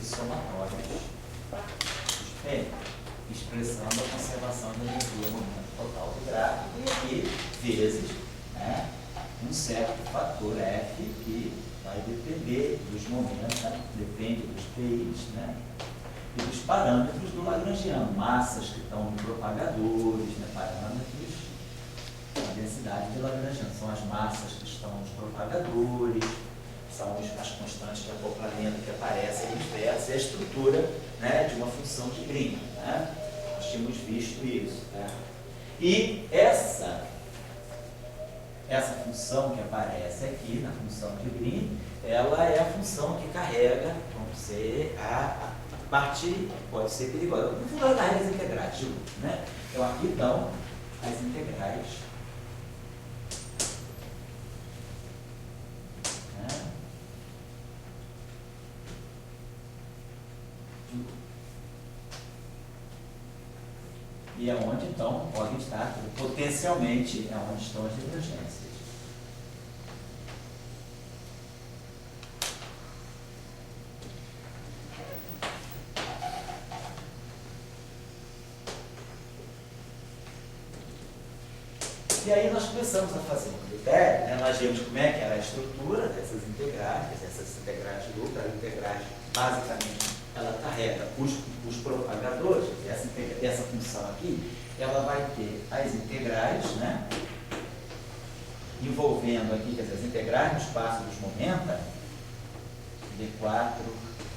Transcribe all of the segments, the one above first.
vezes somatórios dos P, expressando a conservação da energia no momento total do gráfico, e aqui, vezes, né, um certo fator F que vai depender dos momentos, né, depende dos PIs, né, e dos parâmetros do Lagrangiano, massas que estão no propagadores, né, parâmetros da densidade de Lagrangiano, são as massas que estão nos propagadores, são as constantes de acoplamento que aparecem nos vértices, e a estrutura, né, de uma função de Green. Né? Nós tínhamos visto isso. Né? E essa função que aparece aqui, na função de Green, ela é a função que carrega, vamos dizer, a parte, pode ser perigosa. No fundo, ela carrega as integrais de loop. Né? Então, aqui estão as integrais. E é onde, então, pode estar, potencialmente, é onde estão as divergências. E aí nós começamos a fazer um critério, né? Nós vimos como é que era a estrutura dessas integrais de lucro, as integrais, basicamente, ela carrega os propagadores, essa função aqui, ela vai ter as integrais, né, envolvendo aqui, quer dizer, as integrais no espaço dos momenta, D4,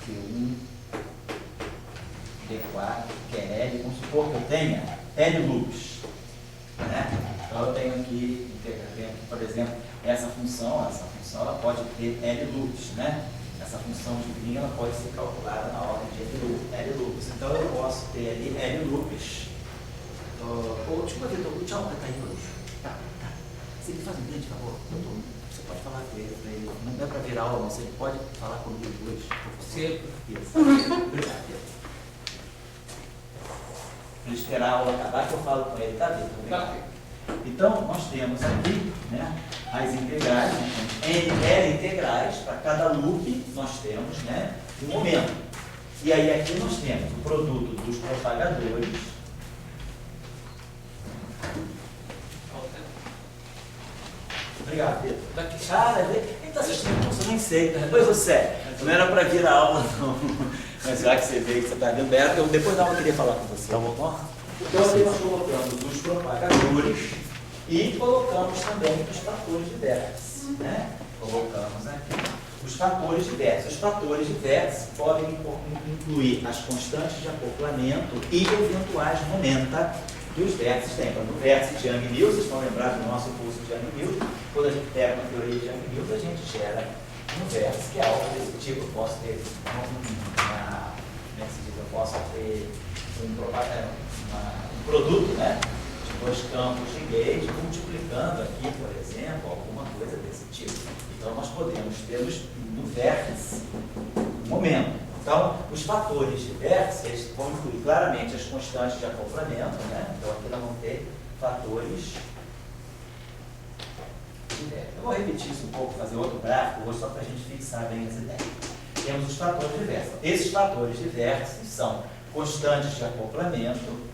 Q1, D4, que é L, vamos supor que eu tenha L loops, né? Então eu tenho aqui, por exemplo, essa função ela pode ter L loops, né? Essa função de Green ela pode ser calculada na ordem de L loops. Então eu posso ter ali L loops. Deixa eu ver, o tchau vai cair hoje. Tá. Se ele faz um grande favor, você pode falar com ele, pra ele. Não é para virar aula, você pode falar comigo hoje. Você. Obrigado, Pedro. Para esperar a aula acabar, que eu falo com ele, tá, Vitor? Obrigado. Então, nós temos aqui, né, as integrais, N integrais, para cada loop nós temos, né, um momento. E aí aqui nós temos o produto dos propagadores. Obrigado, Pedro. Ele está assistindo, eu nem sei. Depois você, não era para vir a aula, não. Mas já que você veio, que você está vendo, eu depois da aula eu queria falar com você. Tá bom? Então, aqui nós colocamos os propagadores e colocamos também os fatores de vértice. Né? Colocamos aqui os fatores de vértice. Os fatores de vértice podem incluir as constantes de acoplamento e eventuais momenta dos vértices. Tem, no vértice de Young-Mills, vocês estão lembrados do nosso curso de Young-Mills, quando a gente pega uma teoria de Young-Mills, a gente gera um vértice que é algo desse tipo. Eu posso ter um produto, né, de dois campos de gauge multiplicando aqui, por exemplo, alguma coisa desse tipo. Então, nós podemos ter no vértice um momento. Então, os fatores de vértice eles vão incluir claramente as constantes de acoplamento, né? Então, aqui nós vamos ter fatores de vértice. Eu vou repetir isso um pouco, fazer outro gráfico hoje, só para a gente fixar bem as ideias. Temos os fatores de vértice. Esses fatores de vértice são constantes de acoplamento,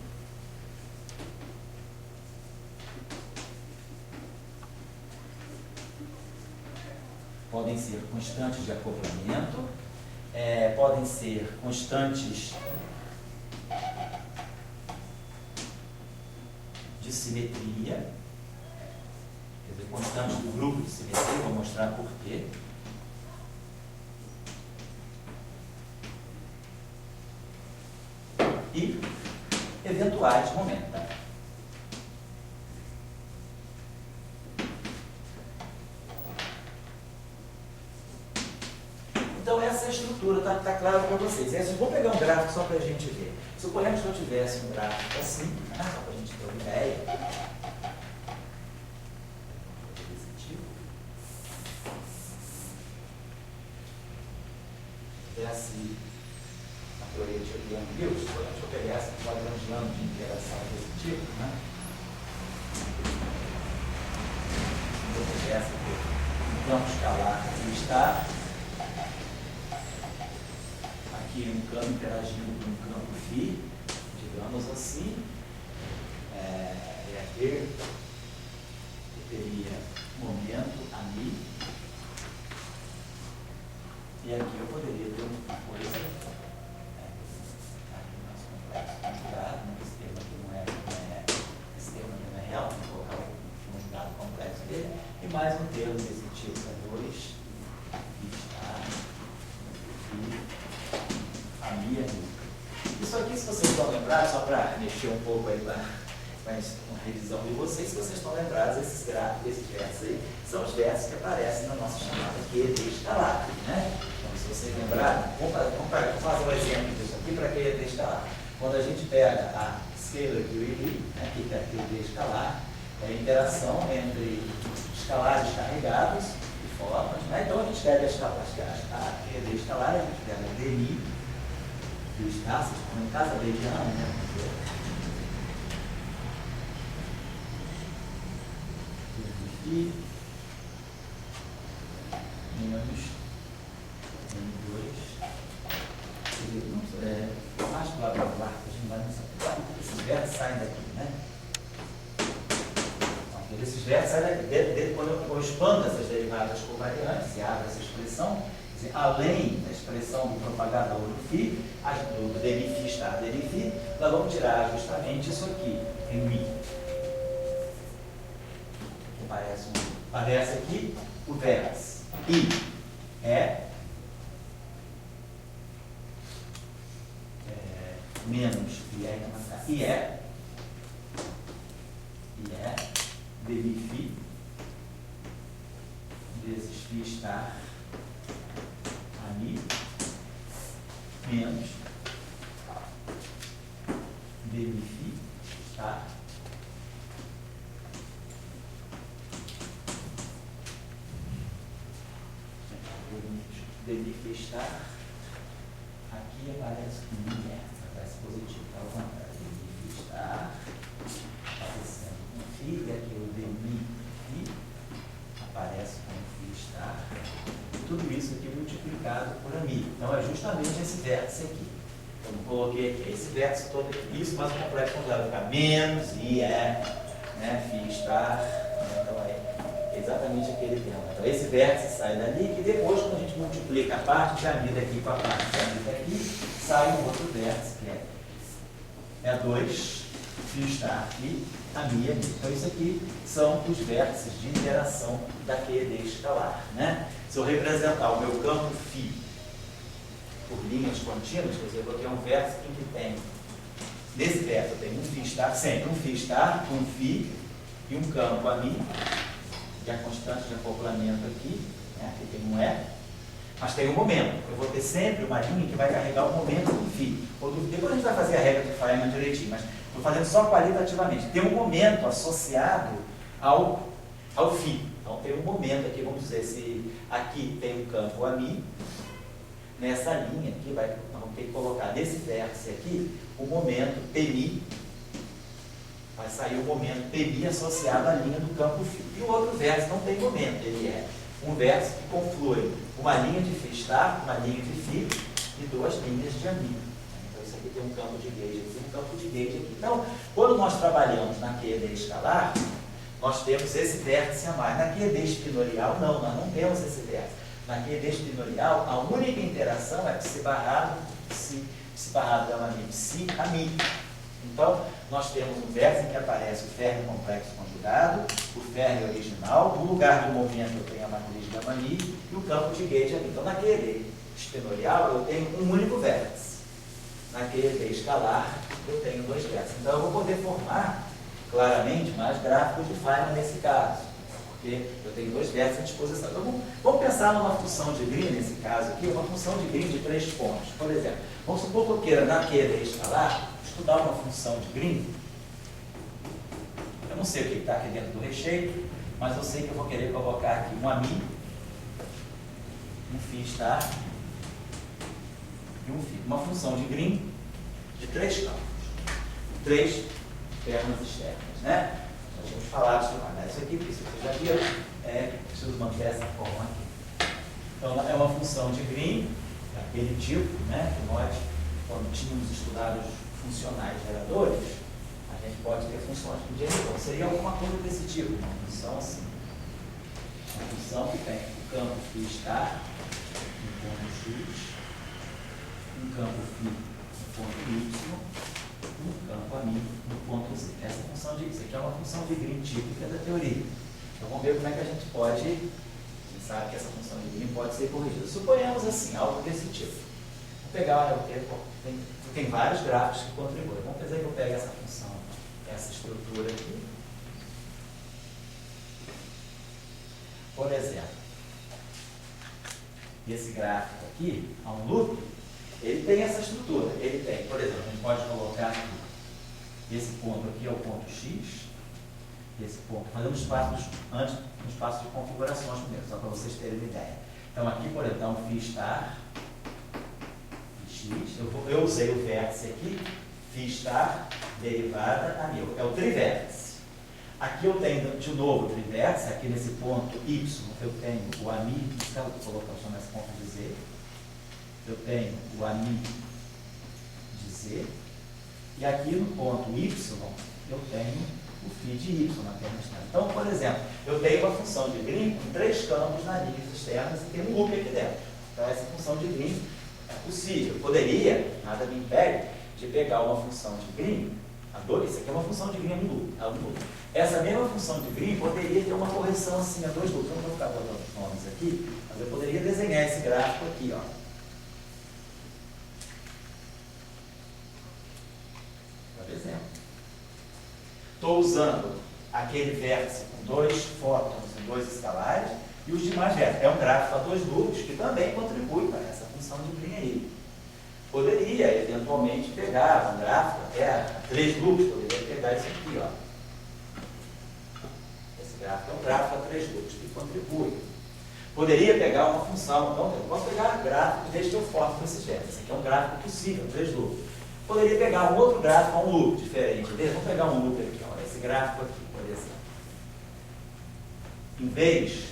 podem ser constantes de acoplamento, podem ser constantes de simetria, quer dizer, constantes do grupo de simetria, vou mostrar por quê. E eventuais momenta. Então, essa é a estrutura, está claro para vocês. Eu vou pegar um gráfico só para a gente ver. Suponhamos que eu tivesse um gráfico assim, né, só para a gente ter uma ideia. Tivesse a teoria de Young-Mills, suponhamos que eu pegasse um Lagrangiano de interação desse tipo, né? Eu tivesse aqui um campo escalar que está aqui aqui um campo interagindo com um campo φ, digamos assim, e aqui eu teria momento ami, e aqui eu poderia ter uma coisa aqui mais complexo, conjugado, né? Esse termo aqui não é real, vou colocar o conjugado complexo dele, e mais um termo desse tipo, 2, está, e ami é isso aqui, se vocês estão lembrados, só para mexer um pouco aí com uma revisão de vocês, se vocês estão lembrados, esses versos aí são os versos que aparecem na nossa chamada QED escalar, né? Então, se vocês lembrarem, vamos fazer um exemplo disso aqui para QED escalar. Quando a gente pega a scalar QED, né, que é a QED escalar, é a interação entre escalares carregados e formas, né? Então a gente pega a QED escalar, a gente pega a DI, do espaço, no caso a mediana, né? E menos M2 mais blá blá blá, a gente vai nessa. Esses versos saem daqui, né? Então, esses versos saem daqui. Quando eu expando essas derivadas covariantes e abro essa expressão, além da expressão do propagador do φ, do deriφ está deriφ, nós vamos tirar justamente isso aqui, em mi. Aparece aqui o verso I menos I deriφ vezes φ estar ami menos deriφ estar deriφ estar, aqui aparece com aparece positivo, ao contrário, deriφ estar aparecendo com φ, e aqui o demi aparece com φ estar, tudo isso aqui multiplicado por ami. Então é justamente esse vértice aqui. Eu coloquei aqui esse vértice todo aqui, isso, mas o complexo conjugado vai ficar menos i né, φ estar, então é exatamente aquele termo. Então esse vértice sai dali, que depois, quando a gente multiplica a parte de ami daqui com a parte de ami daqui, sai um outro vértice, que é 2, φ estar e ami. Então isso aqui são os vértices de interação da QED escalar, né? Se eu representar o meu campo φ por linhas contínuas, quer dizer, eu vou ter um vértice em que tem, nesse vértice eu tenho um φ estar, sempre um φ estar, um φ e um campo ami, e a constante de acoplamento aqui, né? Aqui tem um E, mas tem um momento. Eu vou ter sempre uma linha que vai carregar o momento do φ. Depois a gente vai fazer a regra de Feynman direitinho, mas estou fazendo só qualitativamente. Tem um momento associado ao φ. Então tem um momento aqui, vamos dizer, se aqui tem um campo ami, nessa linha aqui, nós vamos ter que colocar nesse vértice aqui o momento Pmi, vai sair o momento Pmi associado à linha do campo φ. E o outro vértice não tem momento, ele é um vértice que conflui uma linha de φ estar, uma linha de φ e duas linhas de ami. Então isso aqui tem um campo de gauge aqui, um campo de gauge aqui. Então, quando nós trabalhamos na QED escalar, nós temos esse vértice a mais. Na QED espinorial, não, nós não temos esse vértice. Na QED espinorial, a única interação é psi barrado é uma psi ami. Então, nós temos um vértice em que aparece o férreo complexo conjugado, o férreo original, no lugar do momento eu tenho a matriz gama mi e o campo de gauge aqui. Então, na QED espinorial, eu tenho um único vértice. Na QED escalar, eu tenho dois vértices. Então, eu vou poder formar claramente mais gráficos de Feynman nesse caso, porque eu tenho dois vértices à disposição. Então, vamos pensar numa função de Green, nesse caso aqui, uma função de Green de 3 pontos. Por exemplo, vamos supor que eu queira, na QED escalar, estudar uma função de Green. Eu não sei o que está aqui dentro do recheio, mas eu sei que eu vou querer colocar aqui um ami, um φ estar e um φ. Uma função de Green de 3 campos, 3 pernas externas, né? Nós tínhamos falado sobre isso aqui, porque isso vocês já viram, preciso manter essa forma aqui. Então, é uma função de Green, aquele tipo, né, que nós, quando tínhamos estudado os funcionais geradores, a gente pode ter funções com diretor. Seria alguma coisa desse tipo, uma função assim. Uma função que tem o campo φ estar no ponto x, um campo φ no ponto y, um campo a mim no ponto z. Essa função de isso aqui é uma função de Green típica da teoria. Então vamos ver como é que a gente pode, a gente sabe que essa função de Green pode ser corrigida. Suponhamos assim, algo desse tipo. Vou pegar, tem vários gráficos que contribuem. Vamos fazer que eu pegue essa função, essa estrutura aqui. Por exemplo, esse gráfico aqui, a um loop, ele tem essa estrutura. Ele tem, por exemplo, a gente pode colocar aqui, esse ponto aqui é o ponto x, esse ponto, fazemos antes um espaço de configurações primeiro, só para vocês terem uma ideia. Então aqui, por exemplo, então, φ estar, x, eu usei o vértice aqui, φ estar, derivada a mil, é o trivértice. Aqui eu tenho de novo o trivértice, aqui nesse ponto y, eu tenho o ami, vou colocar esse ponto de z, eu tenho o ami de z, e aqui no ponto y, eu tenho o φ de y na perna externa. Então, por exemplo, eu tenho uma função de Green com 3 campos nas linhas externas e tem um loop aqui dentro. Então, essa função de Green é possível. Eu poderia, nada me impede, de pegar uma função de Green, isso aqui é uma função de Green a um loop. Essa mesma função de Green poderia ter uma correção assim a 2 loops. Eu não vou ficar botando os nomes aqui, mas eu poderia desenhar esse gráfico aqui, ó. Por exemplo. Estou usando aquele vértice com 2 fótons e 2 escalares e os demais vértices. É um gráfico a 2 loops que também contribui para essa função de Green aí. Poderia, eventualmente, pegar um gráfico até a 3 loops, poderia pegar isso aqui, ó. Esse gráfico é um gráfico a 3 loops que contribui. Poderia pegar uma função, então eu posso pegar gráfico desde que eu formo esses vértices. Esse aqui é um gráfico possível, 3 loops. Poderia pegar um outro gráfico, um loop diferente. Vamos pegar um loop aqui, ó, esse gráfico aqui, por exemplo. Em vez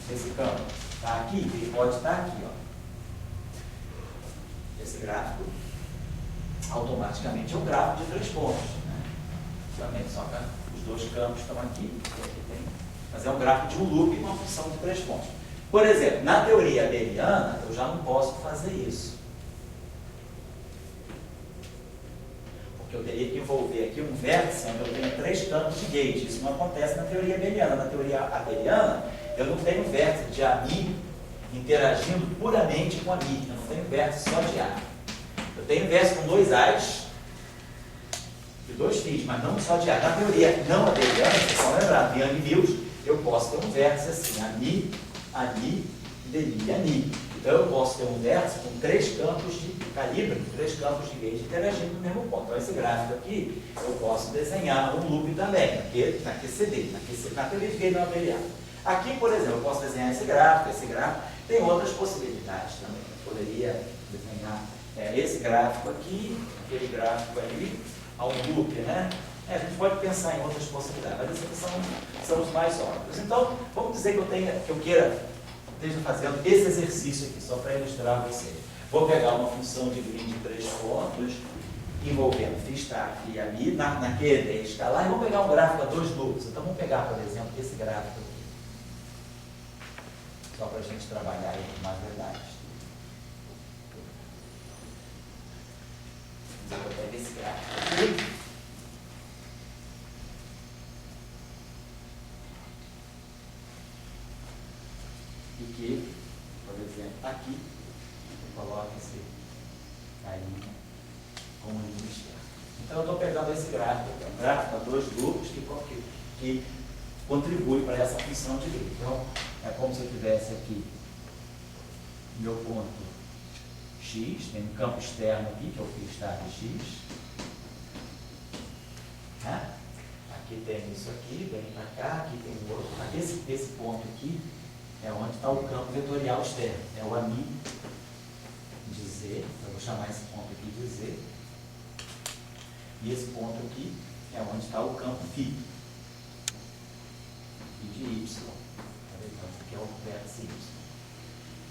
desse campo estar aqui, ele pode estar aqui, ó. Esse gráfico automaticamente é um gráfico de 3 pontos. Né? Obviamente, só que os 2 campos estão aqui, mas é um gráfico de um loop e uma função de 3 pontos. Por exemplo, na teoria abeliana, eu já não posso fazer isso. Porque eu teria que envolver aqui um vértice onde eu tenho 3 campos de gate. Isso não acontece na teoria abeliana. Na teoria abeliana, eu não tenho vértice de ami interagindo puramente com ami. Eu não tenho vértice só de A. Eu tenho vértice com 2 A's e 2 F's, mas não só de A. Na teoria não abeliana, vocês vão lembrar, Young Mills, eu posso ter um vértice assim, ami, ani, deli, ani. Então eu posso ter um vértice com 3 campos de calibre, 3 campos de gauge interagindo no mesmo ponto. Então esse gráfico aqui, eu posso desenhar um loop também, na QCD, na teoria de gauge não abeliana. Aqui, por exemplo, eu posso desenhar esse gráfico, tem outras possibilidades também. Eu poderia desenhar esse gráfico aqui, aquele gráfico ali, a um loop, né? A gente pode pensar em outras possibilidades, mas esses aqui são os mais óbvios. Então, vamos dizer que eu esteja fazendo esse exercício aqui, só para ilustrar a vocês. Vou pegar uma função de Green de 3 pontos, envolvendo φ estar e ali, na QD escalar, e vou pegar um gráfico a 2 loops. Então, vamos pegar, por exemplo, esse gráfico aqui. Só para a gente trabalhar aí com mais verdades. Eu vou pegar esse gráfico aqui. E que, por exemplo, aqui, eu coloco a linha como linha externa. Então, eu estou pegando esse gráfico, que é um gráfico a 2 loops que contribui para essa função de Green. Então, é como se eu tivesse aqui meu ponto x, tem um campo externo aqui, que é o φ estar de x. Né? Aqui tem isso aqui, vem para cá, aqui tem o outro. Aqui, esse ponto aqui é onde está o campo vetorial externo. É o ami de z, eu vou chamar esse ponto aqui de z. E esse ponto aqui é onde está o campo φ. De y. Então, aqui é o vértice y.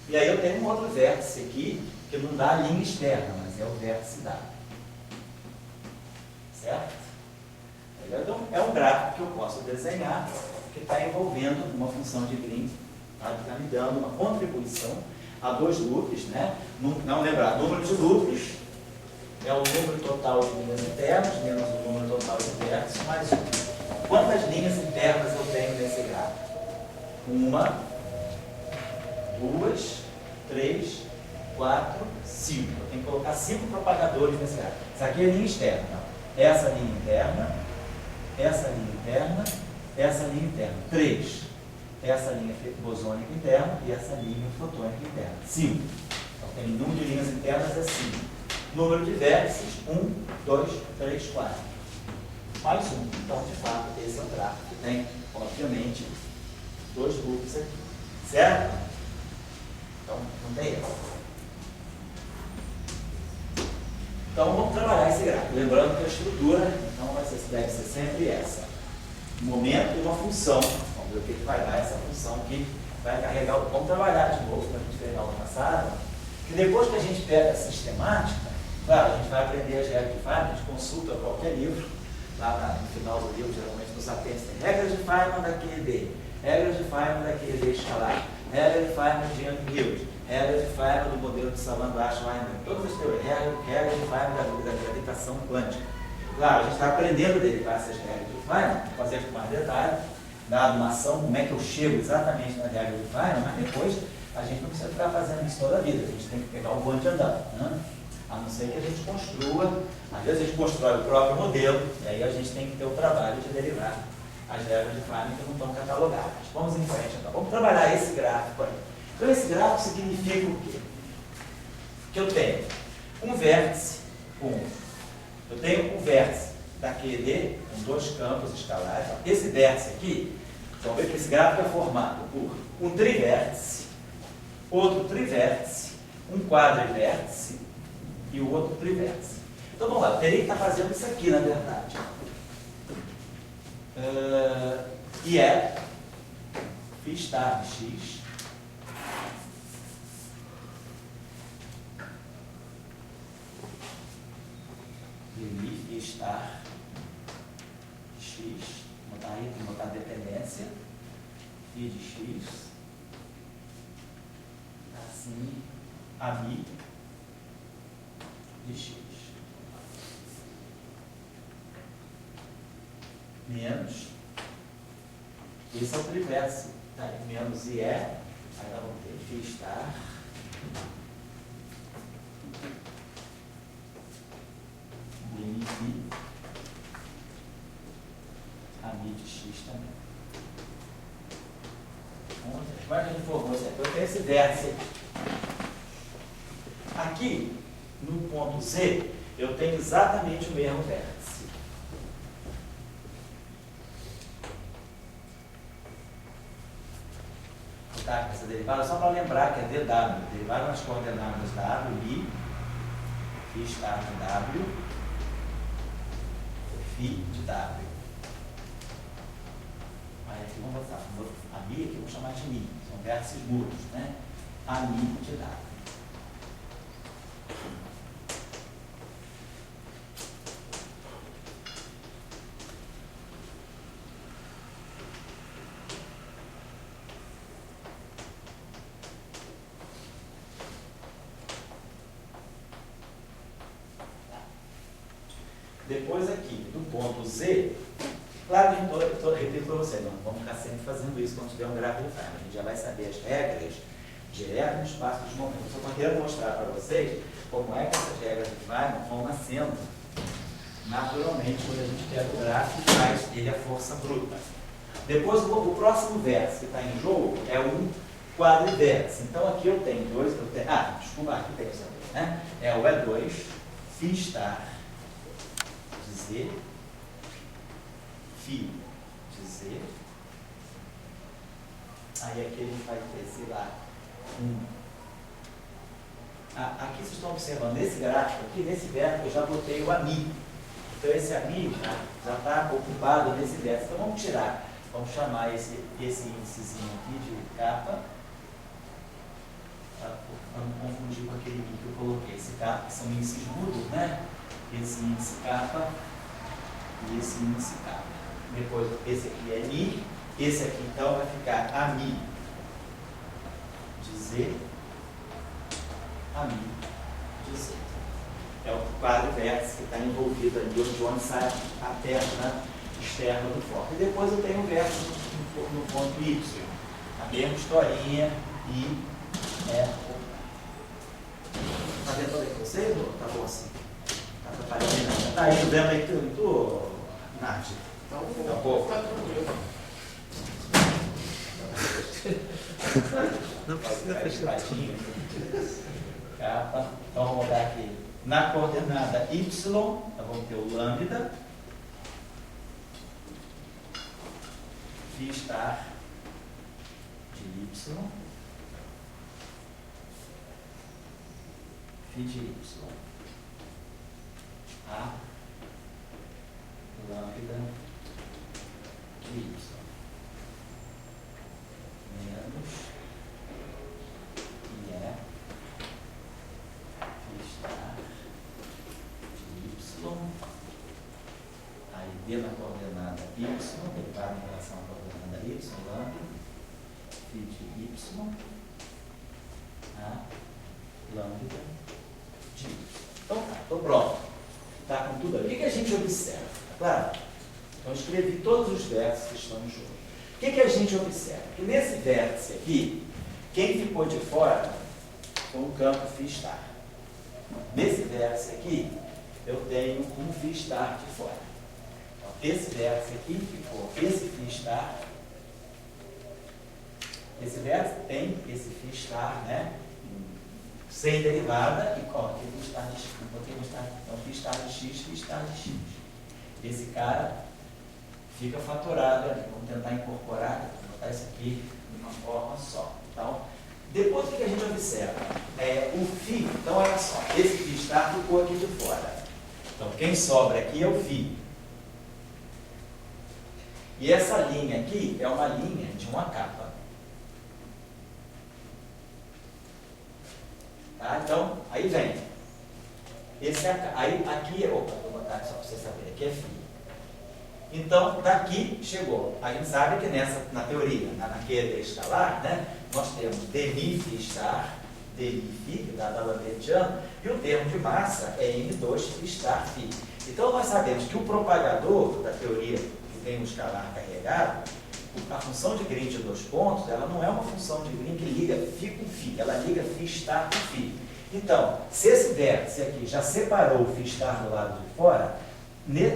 E aí eu tenho um outro vértice aqui, que que não dá a linha externa, mas é o vértice dado. Certo? Então, é um gráfico que eu posso desenhar que está envolvendo uma função de Green, tá? Que está me dando uma contribuição a dois loops, né? Não lembrar, número de loops é o número total de linhas internas menos o número total de vértices mais 1. Quantas linhas internas eu tenho nesse gráfico? 1, 2, 3, 4, 5. Eu tenho que colocar 5 propagadores nesse gráfico. Isso aqui é linha externa. Não. Essa linha interna, essa linha interna, essa linha interna. 3. Essa linha bosônica interna e essa linha fotônica interna. 5. Então, tem número de linhas internas é 5. Número de vértices, 1, 2, 3, 4. Mais 1. Então, de fato, esse é o gráfico que tem, obviamente, dois loops aqui. Certo? Então, não tem erro. Então, vamos trabalhar esse gráfico. Lembrando que a estrutura, então, deve ser sempre essa. Um momento e uma função. Vamos ver o que vai dar essa função que vai carregar. Vamos trabalhar de novo, como a gente fez na aula passada. Que depois que a gente pega a sistemática, claro, a gente vai aprender as regras de Feynman, a gente consulta qualquer livro, lá no final do livro, geralmente nos apêndices, tem regras de Feynman da QED, regras de Feynman da QED escalar, regras de Feynman de Young-Hills, regras de Feynman do modelo de Savant-Weinberg, todas as teorias, regras de Feynman da gravitação quântica. Claro, a gente está aprendendo a derivar essas regras de Feynman, fazer com mais detalhe, dado uma ação, como é que eu chego exatamente na regra de Feynman, mas depois a gente não precisa ficar fazendo isso toda a vida, a gente tem que pegar o bonde andando, né? A não ser que a gente construa, às vezes a gente constrói o próprio modelo, e aí a gente tem que ter o trabalho de derivar as regras de Feynman que não estão catalogadas. Vamos em frente então, vamos trabalhar esse gráfico aí. Então esse gráfico significa o quê? Que eu tenho um vértice eu tenho um vértice da QED com dois campos escalares. Esse vértice aqui, vamos ver que esse gráfico é formado por um trivértice, outro trivértice, um quadrivértice e o outro trivértice. Então vamos lá, eu teria que estar fazendo isso aqui na verdade. E é φ star de x e φ star de x, vou botar dependência, φ de x, assim, a mi de x. Menos, esse é o trivértice, tá? Menos IE, aí nós vamos ter φ star de φ, a mi de x também. Como é que a gente formou isso aqui? Eu tenho esse vértice aqui, no ponto Z, eu tenho exatamente o mesmo vértice. Tá, essa derivada, só para lembrar que é dw, derivada nas coordenadas w, i, φ star de w, φ de w. Aí aqui vamos botar a mi, aqui vamos chamar de mi, são vértices mudos, né? A mi de w. Depois aqui, do ponto Z, claro que eu repito para você, não vamos ficar sempre fazendo isso quando tiver um gráfico de Feynman. A gente já vai saber as regras direto no espaço dos momentos. Eu só quero mostrar para vocês como é que essas regras de Feynman vão nascendo naturalmente quando a gente pega o gráfico e faz ele a força bruta. Depois, o próximo vértice que está em jogo é um quadrivértice. Então aqui eu tenho dois, desculpa, aqui tem isso aqui, né? É o E2, φ star Z, φ de Z, aí aqui a gente vai ter, sei lá, aqui vocês estão observando, nesse gráfico aqui, nesse vértice, eu já botei o AMI. Então esse AMI já está ocupado nesse vértice. Então vamos tirar, vamos chamar esse índicezinho aqui de kappa, Para não confundir com aquele que eu coloquei. Esse K são índices mudos, né? Esse índice K e esse índice K. Depois, esse aqui é Mi. Esse aqui, então, vai ficar AMI de Z, AMI de Z. É o quadro vértice que está envolvido ali, onde sai a perna externa do foco. E depois eu tenho o vértice no ponto Y. A mesma historinha e Está vendo aí com vocês ou tá bom assim? Está atrapalhando? Está ajudando aí tudo, Nath? Tá um pouco. Tá tranquilo. Não precisa fechar. Capa. Então vamos botar aqui. Na coordenada Y, nós vamos ter o lambda. Phi star de Y. Phi de Y. A lambda de Y. Menos IE Phi star de Y. Aí D na coordenada Y, derivado em relação à coordenada Y, lambda, Phi de Y, A lambda de Y. Então tá, estou pronto. Está com tudo ali. O que a gente observa? Tá claro? Então eu escrevi todos os vértices que estão no jogo. O que a gente observa? Que nesse vértice aqui, quem ficou de fora foi um campo Phi star. Nesse vértice aqui, eu tenho um Phi star de fora. Então, esse vértice aqui ficou esse Phi star. Esse vértice tem esse Phi star, né? Sem derivada e coloca aqui Phi star de x. Então, Phi star de x, Phi star de x. Esse cara fica fatorado ali. Vamos tentar incorporar, botar isso aqui de uma forma só. Então, depois o que a gente observa? O Φ, então olha só, esse Φ star ficou aqui de fora. Então, quem sobra aqui é o Φ. E essa linha aqui é uma linha de uma capa. Tá? Então, aí vem. Esse é aí, aqui, opa, vou botar aqui só para você saber, aqui é Φ. Então, daqui chegou. A gente sabe que na teoria, na queda escalar, né, nós temos dmi Φ star, dmi Φ, que dá da Lagrangiano, e o termo de massa é M2 Φ star Φ. Então, nós sabemos que o propagador da teoria que tem um escalar carregado, a função de Green de dois pontos, ela não é uma função de Green que liga Φ com Φ, ela liga Φ star com Φ. Então, se esse vértice aqui já separou o Φ star do lado de fora,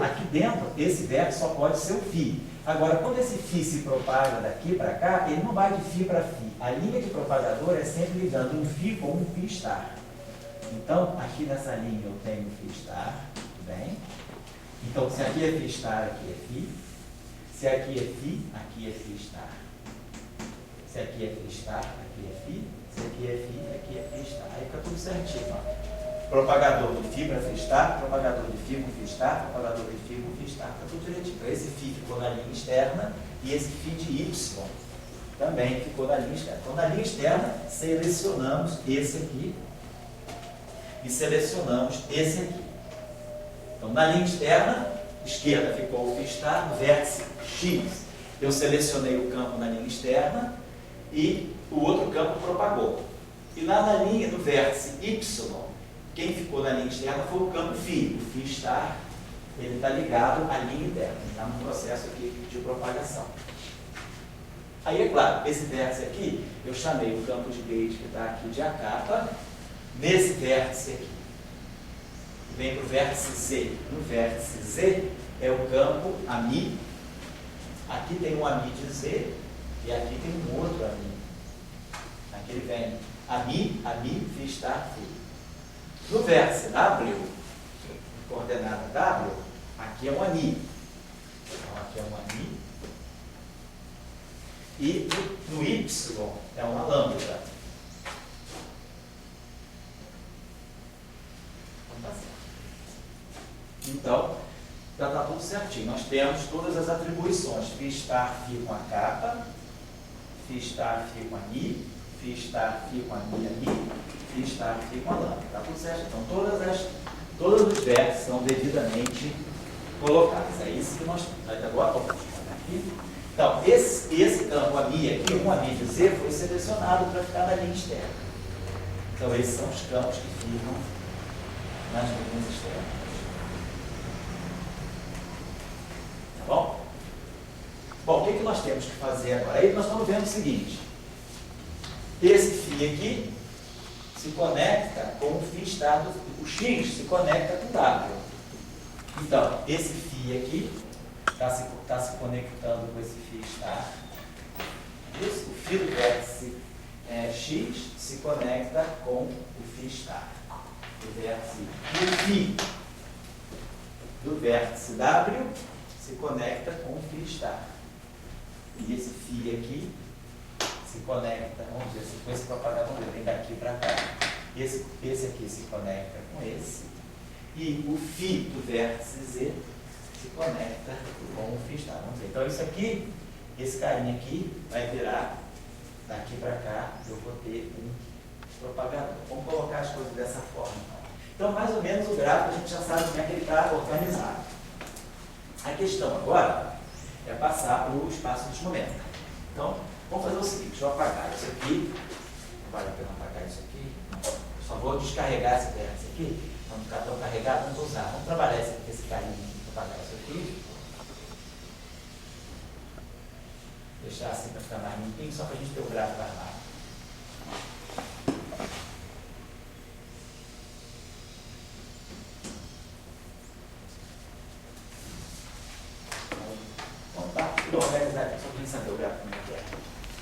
aqui dentro, esse vértice só pode ser o Φ. Agora, quando esse Φ se propaga daqui para cá, ele não vai de Φ para Φ. A linha de propagador é sempre ligando um Φ com um Φ star. Então, aqui nessa linha eu tenho Φ star, tudo bem? Então, se aqui é Φ star, aqui é Φ. Se aqui é Φ, aqui é Φ star. Se aqui é Φ star, aqui é Φ. Se aqui é Φ, aqui é Φ star. Aí fica tudo certinho, ó. Propagador de Φ para Φ star, propagador de Φ com Φ star, propagador de Φ com Φ star. Está tudo direitinho. Esse Φ ficou na linha externa e esse Φ de Y também ficou na linha externa. Então, na linha externa, selecionamos esse aqui e selecionamos esse aqui. Então, na linha externa, esquerda ficou o Φ star, no vértice X. Eu selecionei o campo na linha externa e o outro campo propagou. E lá na linha do vértice Y, quem ficou na linha externa foi o campo Φ. O Φ star, ele está ligado à linha interna, está no processo aqui de propagação. Aí, é claro, esse vértice aqui, eu chamei o campo de gauge que está aqui de A capa, nesse vértice aqui. Vem para o vértice Z. No vértice Z é o campo AMI. Aqui tem um AMI de Z e aqui tem um outro AMI. Aqui ele vem AMI, Φ star, Φ. No vértice W, coordenada W, aqui é um AMI. Então, aqui é um AMI. E no Y é uma lambda. Então, já está tudo certinho. Nós temos todas as atribuições. Φ star, Φ com a capa. Φ star, Φ com a Mi. φ star, φ com a mi aqui, φ star, φ com a lambda. Tá tudo certo? Então, todos os vértices são devidamente colocados. É isso que nós temos. Agora, vamos aqui. Então, esse campo AMI aqui, um AMI de Z, foi selecionado para ficar na linha externa. Então, esses são os campos que ficam nas linhas externas. Tá bom? Bom, o que nós temos que fazer agora? Aí nós estamos vendo o seguinte. Esse φ aqui se conecta com o φ star o X se conecta com o W. Então, esse φ aqui está se conectando com esse φ star. Isso, o φ do vértice X se conecta com o φ star do vértice. E o φ do vértice W se conecta com o φ star. E esse φ aqui se conecta, vamos dizer, com esse propagador, vem daqui para cá. Esse aqui se conecta com esse. E o φ do vértice Z se conecta com o φ star. Vamos ver. Então, isso aqui, esse carinha aqui, vai virar daqui para cá. Eu vou ter um propagador. Vamos colocar as coisas dessa forma. Então, mais ou menos o gráfico a gente já sabe como é que ele está organizado. A questão agora é passar para o espaço de momento. Então, vamos fazer o seguinte: deixa eu apagar isso aqui. Não vale a pena apagar isso aqui. Só vou descarregar esse vértice aqui. Não ficar tão carregado, vamos usar. Vamos trabalhar esse carinho aqui. Vou apagar isso aqui. Deixar assim para ficar mais limpinho, só para a gente ter o gráfico armado. Então tá, tudo organizado, só para a gente saber o gráfico como é que é.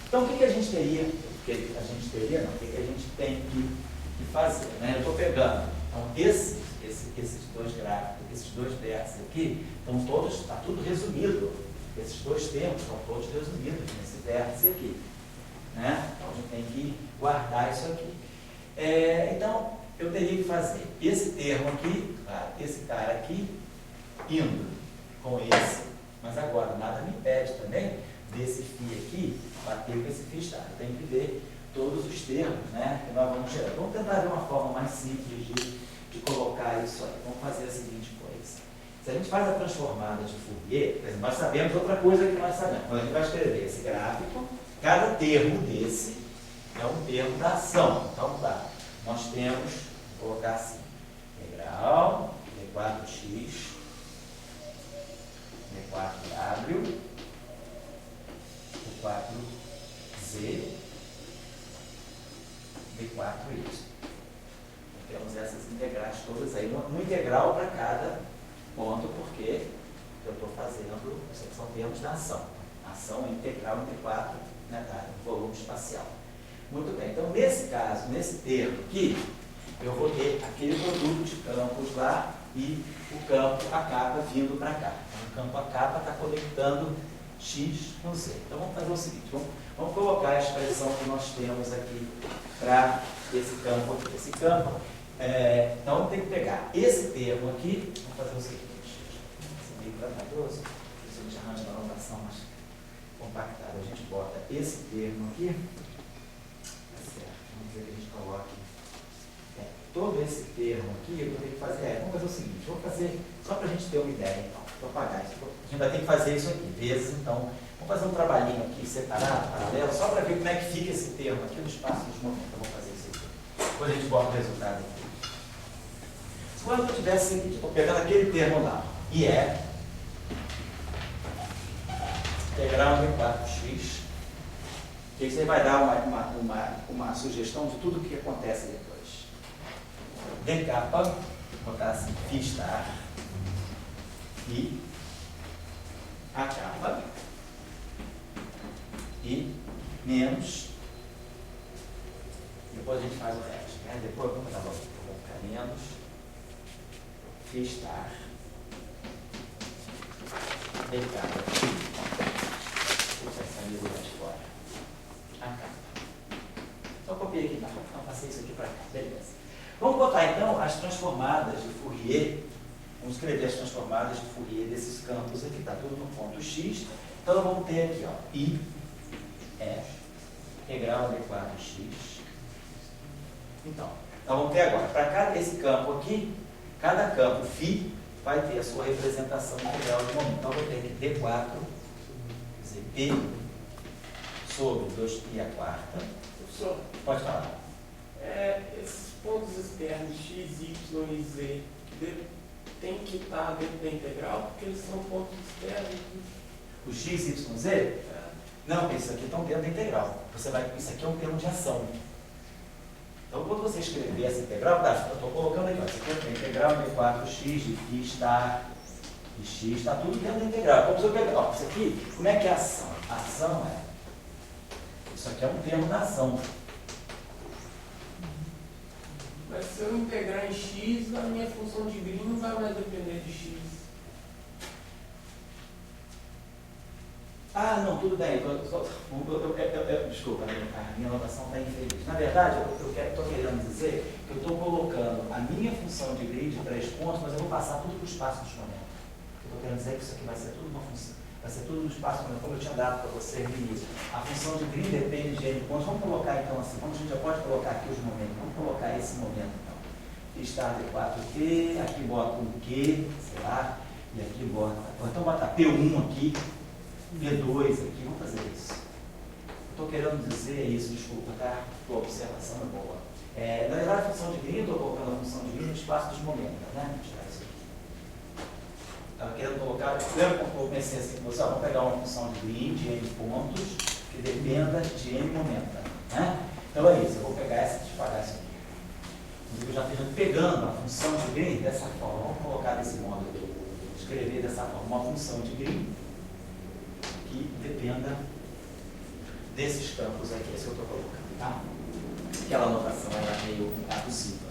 Então o que a gente teria, o que a gente tem que fazer, né? Eu estou pegando, então esses dois gráficos, esses dois vértices aqui, estão todos, está tudo resumido, esses dois termos estão todos resumidos nesse vértice aqui, né? Então a gente tem que guardar isso aqui. Então eu teria que fazer esse termo aqui, esse cara aqui, indo com esse, mas agora nada me impede também desse φ aqui bater com esse φ star. Eu tenho que ver todos os termos, né, que nós vamos gerar. Vamos tentar ver uma forma mais simples de colocar isso aí. Vamos fazer a seguinte coisa. Se a gente faz a transformada de Fourier, por exemplo, nós sabemos outra coisa que nós sabemos. Quando a gente vai escrever esse gráfico, cada termo desse é um termo da ação. Então, tá, nós temos, vou colocar assim, integral d4x, d4w, d4z, d4y. Temos essas integrais todas aí, uma integral para cada ponto, porque eu estou fazendo, são termos da ação. A ação é integral entre 4, né, volume espacial. Muito bem, então nesse caso, nesse termo aqui, eu vou ter aquele produto de campos lá e o campo a capa vindo para cá. Então, o campo a capa está conectando x com z. Então vamos fazer o seguinte, vamos colocar a expressão que nós temos aqui para esse campo aqui. Esse campo, então tem que pegar esse termo aqui, vamos fazer o seguinte, esse meio trabalhoso, se a gente arranja uma notação mais compactada, a gente bota esse termo aqui, tá certo, vamos dizer que a gente coloque todo esse termo aqui, eu vou ter que fazer, vamos fazer o seguinte, vou fazer, só para a gente ter uma ideia, então, vou apagar isso, a gente vai ter que fazer isso aqui, vezes, então, vamos fazer um trabalhinho aqui separado, paralelo, só para ver como é que fica esse termo aqui no espaço dos momentos, eu vou fazer isso aqui, depois a gente bota o resultado aqui. Quando eu tivesse aqui, estou pegando aquele termo lá, e é integral de 4x, que isso aí vai dar uma sugestão de tudo o que acontece depois. D capa, vou botar assim, φ star, e a capa, e menos, depois a gente faz o resto, né? Depois vamos botar menos, φ star, D capa, puxa essa linha de fora, a capa. Só copiei aqui, então passei isso aqui para cá, beleza. Vamos botar então as transformadas de Fourier, vamos escrever as transformadas de Fourier desses campos aqui, está tudo no ponto X, então vamos ter aqui, ó, I, F, integral d4x. Então vamos ter agora, para cada esse campo aqui, cada campo φ vai ter a sua representação integral de momento. Então eu vou ter que d4, quer dizer, p sobre 2π à quarta. Professor, Pode falar. esses pontos externos x, y e z tem que estar dentro da integral, porque eles são pontos externos. O x, y, z? Não, isso aqui estão dentro da integral. Isso aqui é um termo de ação. Então, quando você escrever essa integral, eu estou colocando aqui, ó, isso aqui é a integral d4x de φ está, e x está tudo dentro da integral. Então, se eu pegar, ó, isso aqui, como é que é a ação? A ação isso aqui é um termo da ação. Mas se eu integrar em x, a minha função de Green não vai mais depender de x. Ah, não, tudo bem. Desculpa, a minha anotação está infeliz. Na verdade, eu estou querendo dizer que eu estou colocando a minha função de Green de 3 pontos, mas eu vou passar tudo para o espaço dos momentos. Eu estou querendo dizer que isso aqui vai ser tudo uma função. Vai ser tudo no espaço, como eu tinha dado para você no início. A função de Green depende de n pontos. Vamos colocar então assim, como a gente já pode colocar aqui os momentos, vamos colocar esse momento então. Estar d4p, aqui bota um q, sei lá, e aqui bota. Então bota p1 aqui, p2 aqui, vamos fazer isso. Estou querendo dizer isso, desculpa, tá? Tua observação é boa. Na verdade, a função de Green, eu estou colocando a função de Green no espaço dos momentos, né? Vamos tirar isso aqui. Estava querendo colocar, lembra quando eu pensei assim, você, vamos pegar uma função de Green de n pontos que dependa de n momenta, né? Então é isso, eu vou pegar essa e disparar isso aqui. Eu já estou pegando a função de Green dessa forma, vamos colocar desse modo aqui, escrever dessa forma, uma função de Green que dependa desses campos aqui, esse que eu estou colocando, tá? Aquela anotação é meio abusiva.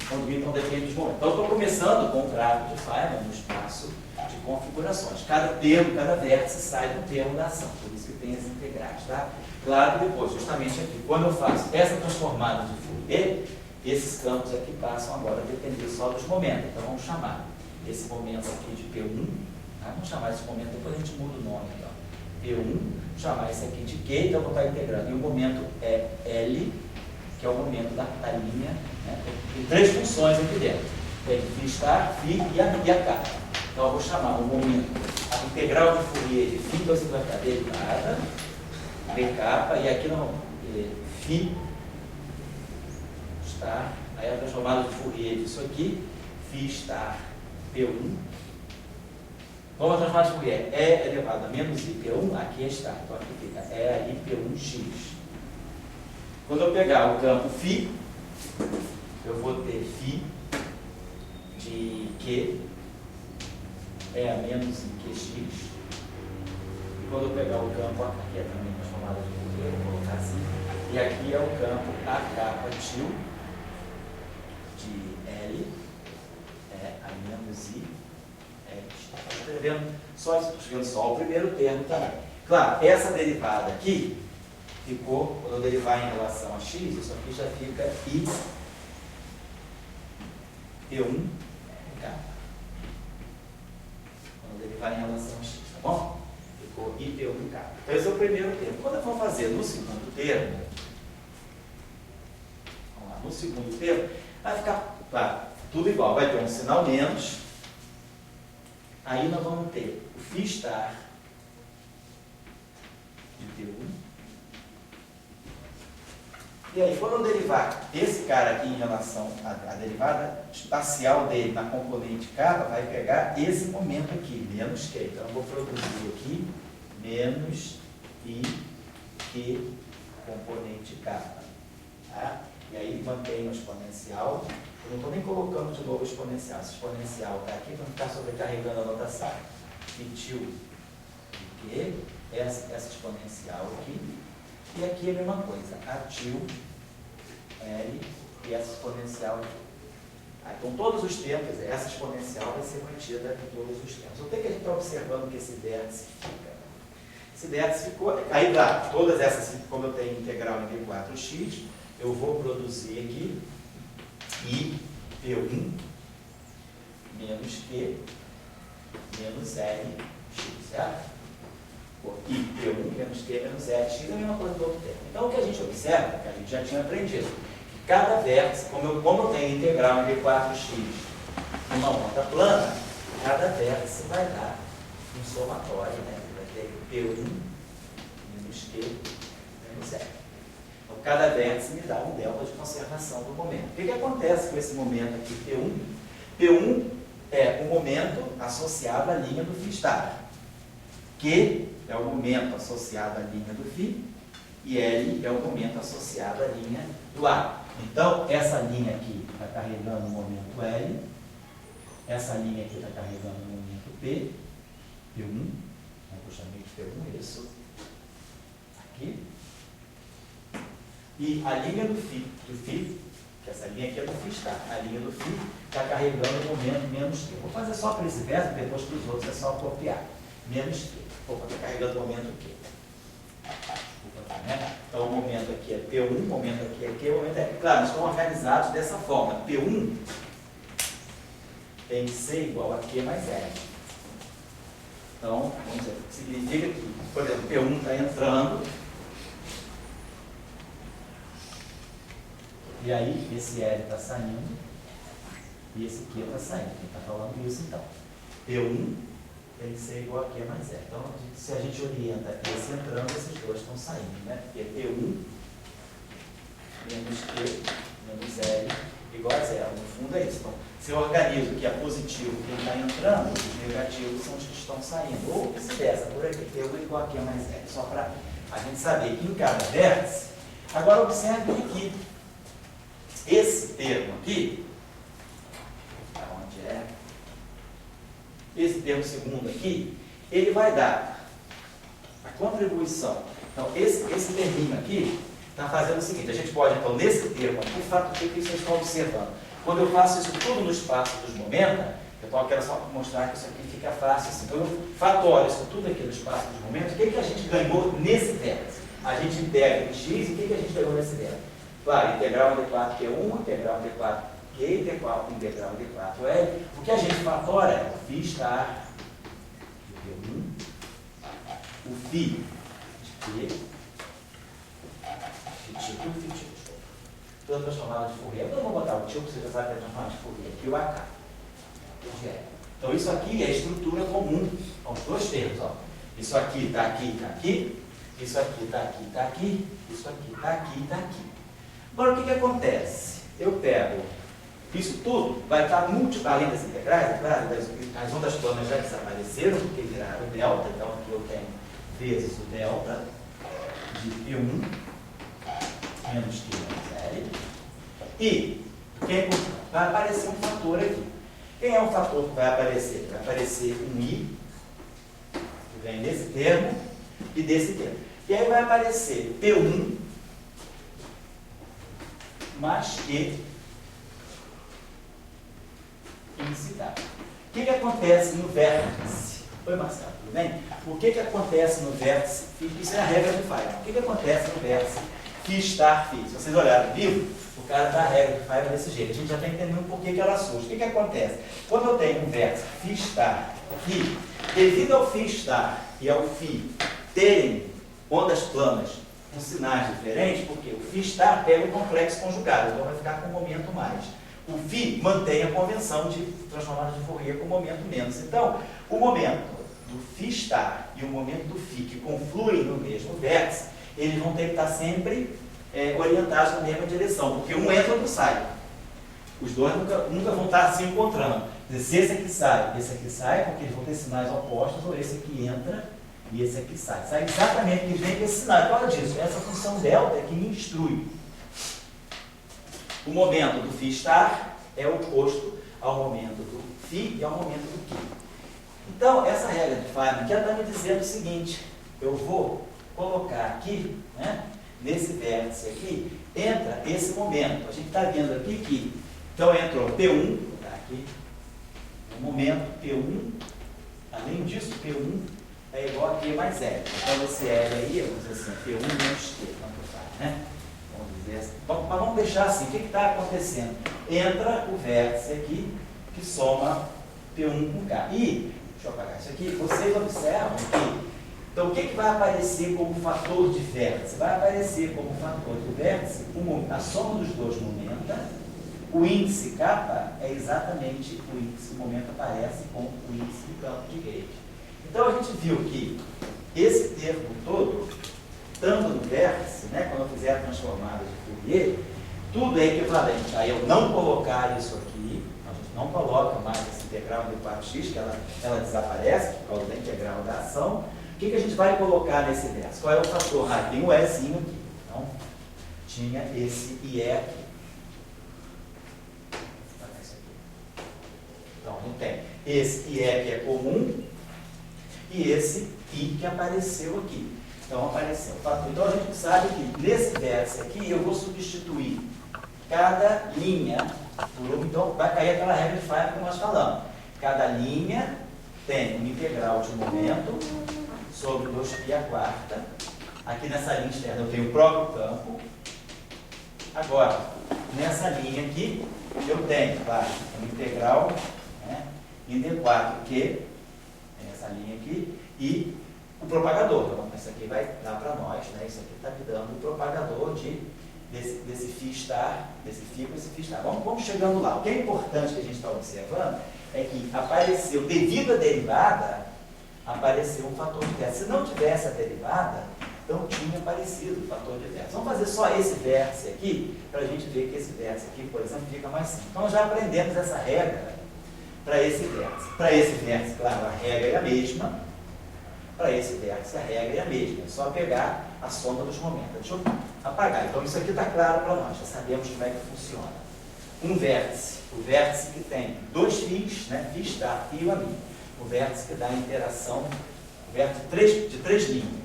Então depende dos momentos. Então eu estou começando com o gráfico de Feynman no espaço de configurações. Cada termo, cada vértice sai do termo da ação, por isso que tem as integrais, tá? Claro que depois, justamente aqui, quando eu faço essa transformada de Fourier, esses campos aqui passam agora a depender só dos momentos. Então vamos chamar esse momento aqui de P1, tá? Vamos chamar esse momento, depois a gente muda o nome, então. P1, chamar esse aqui de Q, então eu vou estar integrando. E o momento é L, que é o momento da linha, né? Tem 3 funções aqui dentro. Tem φ estar, φ e a K. Então eu vou chamar o momento, a integral de Fourier de φ, então você vai ficar derivada, dk, e aqui não, φ estar, aí a transformada de Fourier disso aqui, φ estar P1. Vamos transformar de Fourier, é elevado a menos IP1, aqui está. Então aqui fica é IP1x. Quando eu pegar o campo φ, eu vou ter φ de Q é a menos IQx. E quando eu pegar o campo, aqui é também transformada de Fourier, vou colocar assim. E aqui é o campo AK til de L, é a menos I. Estou escrevendo só o primeiro termo também. Claro, essa derivada aqui ficou, quando eu derivar em relação a x, isso aqui já fica I P1 K. Quando eu derivar em relação a x, tá bom? Ficou I P1 K. Então esse é o primeiro termo. Quando eu for fazer no segundo termo, vamos lá, no segundo termo, vai ficar tudo igual, vai ter um sinal menos. Aí nós vamos ter o φ estar de P1. E aí, quando eu derivar esse cara aqui em relação à derivada espacial dele na componente K, vai pegar esse momento aqui, menos Q. Então, eu vou produzir aqui menos I Q componente K. Tá? E aí, mantém o exponencial. Eu não estou nem colocando de novo o exponencial. Esse exponencial está aqui para não ficar sobrecarregando a notação. E til de Q, essa exponencial aqui. E aqui é a mesma coisa. A til L e essa exponencial aqui. Então, todos os tempos, essa exponencial vai ser mantida em todos os tempos. O que a gente está observando que esse vértice fica? Esse vértice ficou. Aí dá, todas essas, como eu tenho integral em V4x, eu vou produzir aqui I P1 menos Q menos L x, certo? I P1 menos Q menos E de X é a mesma coisa do outro termo. Então, o que a gente observa, que a gente já tinha aprendido, que cada vértice, como eu tenho integral em D4x numa onda plana, cada vértice vai dar um somatório, né? Vai ter P1 menos Q menos E. Então, cada vértice me dá um delta de conservação do momento. O que acontece com esse momento aqui, P1? P1 é o momento associado à linha do φ'. Q é o momento associado à linha do φ e L é o momento associado à linha do A. Então, essa linha aqui está carregando o momento L, essa linha aqui está carregando o momento P, P1, eu chamei de P1, isso, aqui. E a linha do φ, que essa linha aqui é do φ', a linha do φ está carregando o momento menos Q. Vou fazer só para esse verso, depois para os outros é só copiar. Menos Q. Opa, está carregando o momento Q. Né? Então, o momento aqui é P1, o momento aqui é Q, o momento é... Claro, estão organizados dessa forma. P1 tem que ser igual a Q mais L. Então, vamos dizer, significa que, por exemplo, P1 está entrando, e aí esse L está saindo, e esse Q está saindo. Quem está falando isso, então? P1 tem que ser igual a Q mais E. Então, se a gente orienta esse entrando, esses dois estão saindo, né? Porque P1 menos Q menos L igual a zero. No fundo é isso. Então, se eu organizo que é positivo quem está entrando, os negativos são os que estão saindo. Ou vice-versa, por aqui, P1 igual a Q mais L. Só para a gente saber que em cada vértice. Agora, observe aqui. Esse termo aqui, onde é? Esse termo segundo aqui, ele vai dar a contribuição. Então, esse terminho aqui está fazendo o seguinte, a gente pode, então, nesse termo aqui, o fato de que vocês estão observando. Quando eu faço isso tudo no espaço dos momentos, eu quero só mostrar que isso aqui fica fácil assim. Então, eu fatório isso tudo aqui no espaço dos momentos, o que a gente ganhou nesse vértice? A gente integra em x, e o que a gente ganhou nesse vértice? Claro, integral de 4Q1, integral de 4Q, integral de 4L. O que a gente fatora é o φ' de Q1, o φ de Q, de tio, o φ de tio. Todas transformadas de Fourier. Eu não vou botar o tio, porque você já sabe que é transformada de Fourier. Aqui o AK. Então, isso aqui é a estrutura comum aos dois termos. Ó. Isso aqui está aqui, está aqui. Isso aqui está aqui, está aqui. Isso aqui está aqui, está aqui. Agora, o que acontece? Eu pego isso tudo, vai estar além das integrais, claro, as ondas planas já desapareceram, porque viraram delta, então aqui eu tenho vezes o delta de P1 menos Q menos L. E vai aparecer um fator aqui. Quem é o fator que vai aparecer? Vai aparecer um I, que vem desse termo e desse termo. E aí vai aparecer P1 mais Q incitado. O que acontece no vértice? Oi, Marcelo, tudo bem? O que acontece no vértice? Isso é a regra do Feynman. O que acontece no vértice φ', φ? Se vocês olharem o livro, o cara dá a regra do Feynman desse jeito. A gente já está entendendo por que ela surge. O que acontece? Quando eu tenho um vértice φ' aqui, devido ao φ' e ao φ terem ondas planas com sinais diferentes, porque o φ' pega o complexo conjugado, então vai ficar com um momento mais. O φ mantém a convenção de transformada de Fourier com momento menos. Então, o momento do φ' e o momento do φ que confluem no mesmo vértice, eles vão ter que estar sempre orientados na mesma direção, porque um entra e outro sai. Os dois nunca vão estar se encontrando. Se esse aqui sai, porque eles vão ter sinais opostos, ou esse aqui entra e esse aqui sai. Sai exatamente que vem com esse sinal. Por causa disso, essa função delta é que me instrui. O momento do φ' é oposto ao momento do φ e ao momento do Q. Então, essa regra de Feynman aqui está me dizendo o seguinte, eu vou colocar aqui, né, nesse vértice aqui, entra esse momento. A gente está vendo aqui que, então entrou P1, vou botar aqui, o momento P1, além disso, P1 é igual a Q mais L. Então, esse L aí, vamos dizer assim, P1 menos Q, tanto faz, né? Mas vamos deixar assim, o que está acontecendo? Entra o vértice aqui, que soma P1 com K. E, deixa eu apagar isso aqui, vocês observam que Então, o que vai aparecer como fator de vértice? Vai aparecer como fator de vértice a soma dos dois momentos. O índice kappa é exatamente o índice. O momento aparece com o índice de campo de rede. Então, a gente viu que esse termo todo, estando no vértice, né, quando eu fizer a transformada de Fourier, tudo é equivalente a eu não colocar isso aqui, a gente não coloca mais essa integral de 4x, que ela desaparece por causa da integral da ação. O que a gente vai colocar nesse verso? Qual é o fator? Ah, tem o Ezinho aqui. Então, tinha esse IE aqui. Então, a gente tem esse IE que é comum e esse I que apareceu aqui. Então, apareceu o fator. Então, a gente sabe que nesse verso aqui eu vou substituir cada linha por uma. Então, vai cair aquela regra de Feynman que nós falamos. Cada linha tem uma integral de momento sobre 2π². Aqui nessa linha externa eu tenho o próprio campo. Agora, nessa linha aqui, eu tenho uma integral, né, em D4Q, essa linha aqui, e o propagador. Então, isso aqui vai dar para nós, né? Isso aqui está me dando o propagador desse φ star, desse φ com esse φ star. Vamos chegando lá. O que é importante que a gente está observando é que apareceu, devido à derivada, apareceu um fator de vértice. Se não tivesse a derivada, então tinha aparecido o fator de vértice. Vamos fazer só esse vértice aqui, para a gente ver que esse vértice aqui, por exemplo, fica mais simples. Então já aprendemos essa regra para esse vértice. Para esse vértice, claro, a regra é a mesma. Para esse vértice, a regra é a mesma. É só pegar a soma dos momentos. Deixa eu apagar. Então isso aqui está claro para nós. Já sabemos como é que funciona. Um vértice. O vértice que tem dois φs, né? φ star e o amigo. O vértice que dá a interação, o vértice de três linhas.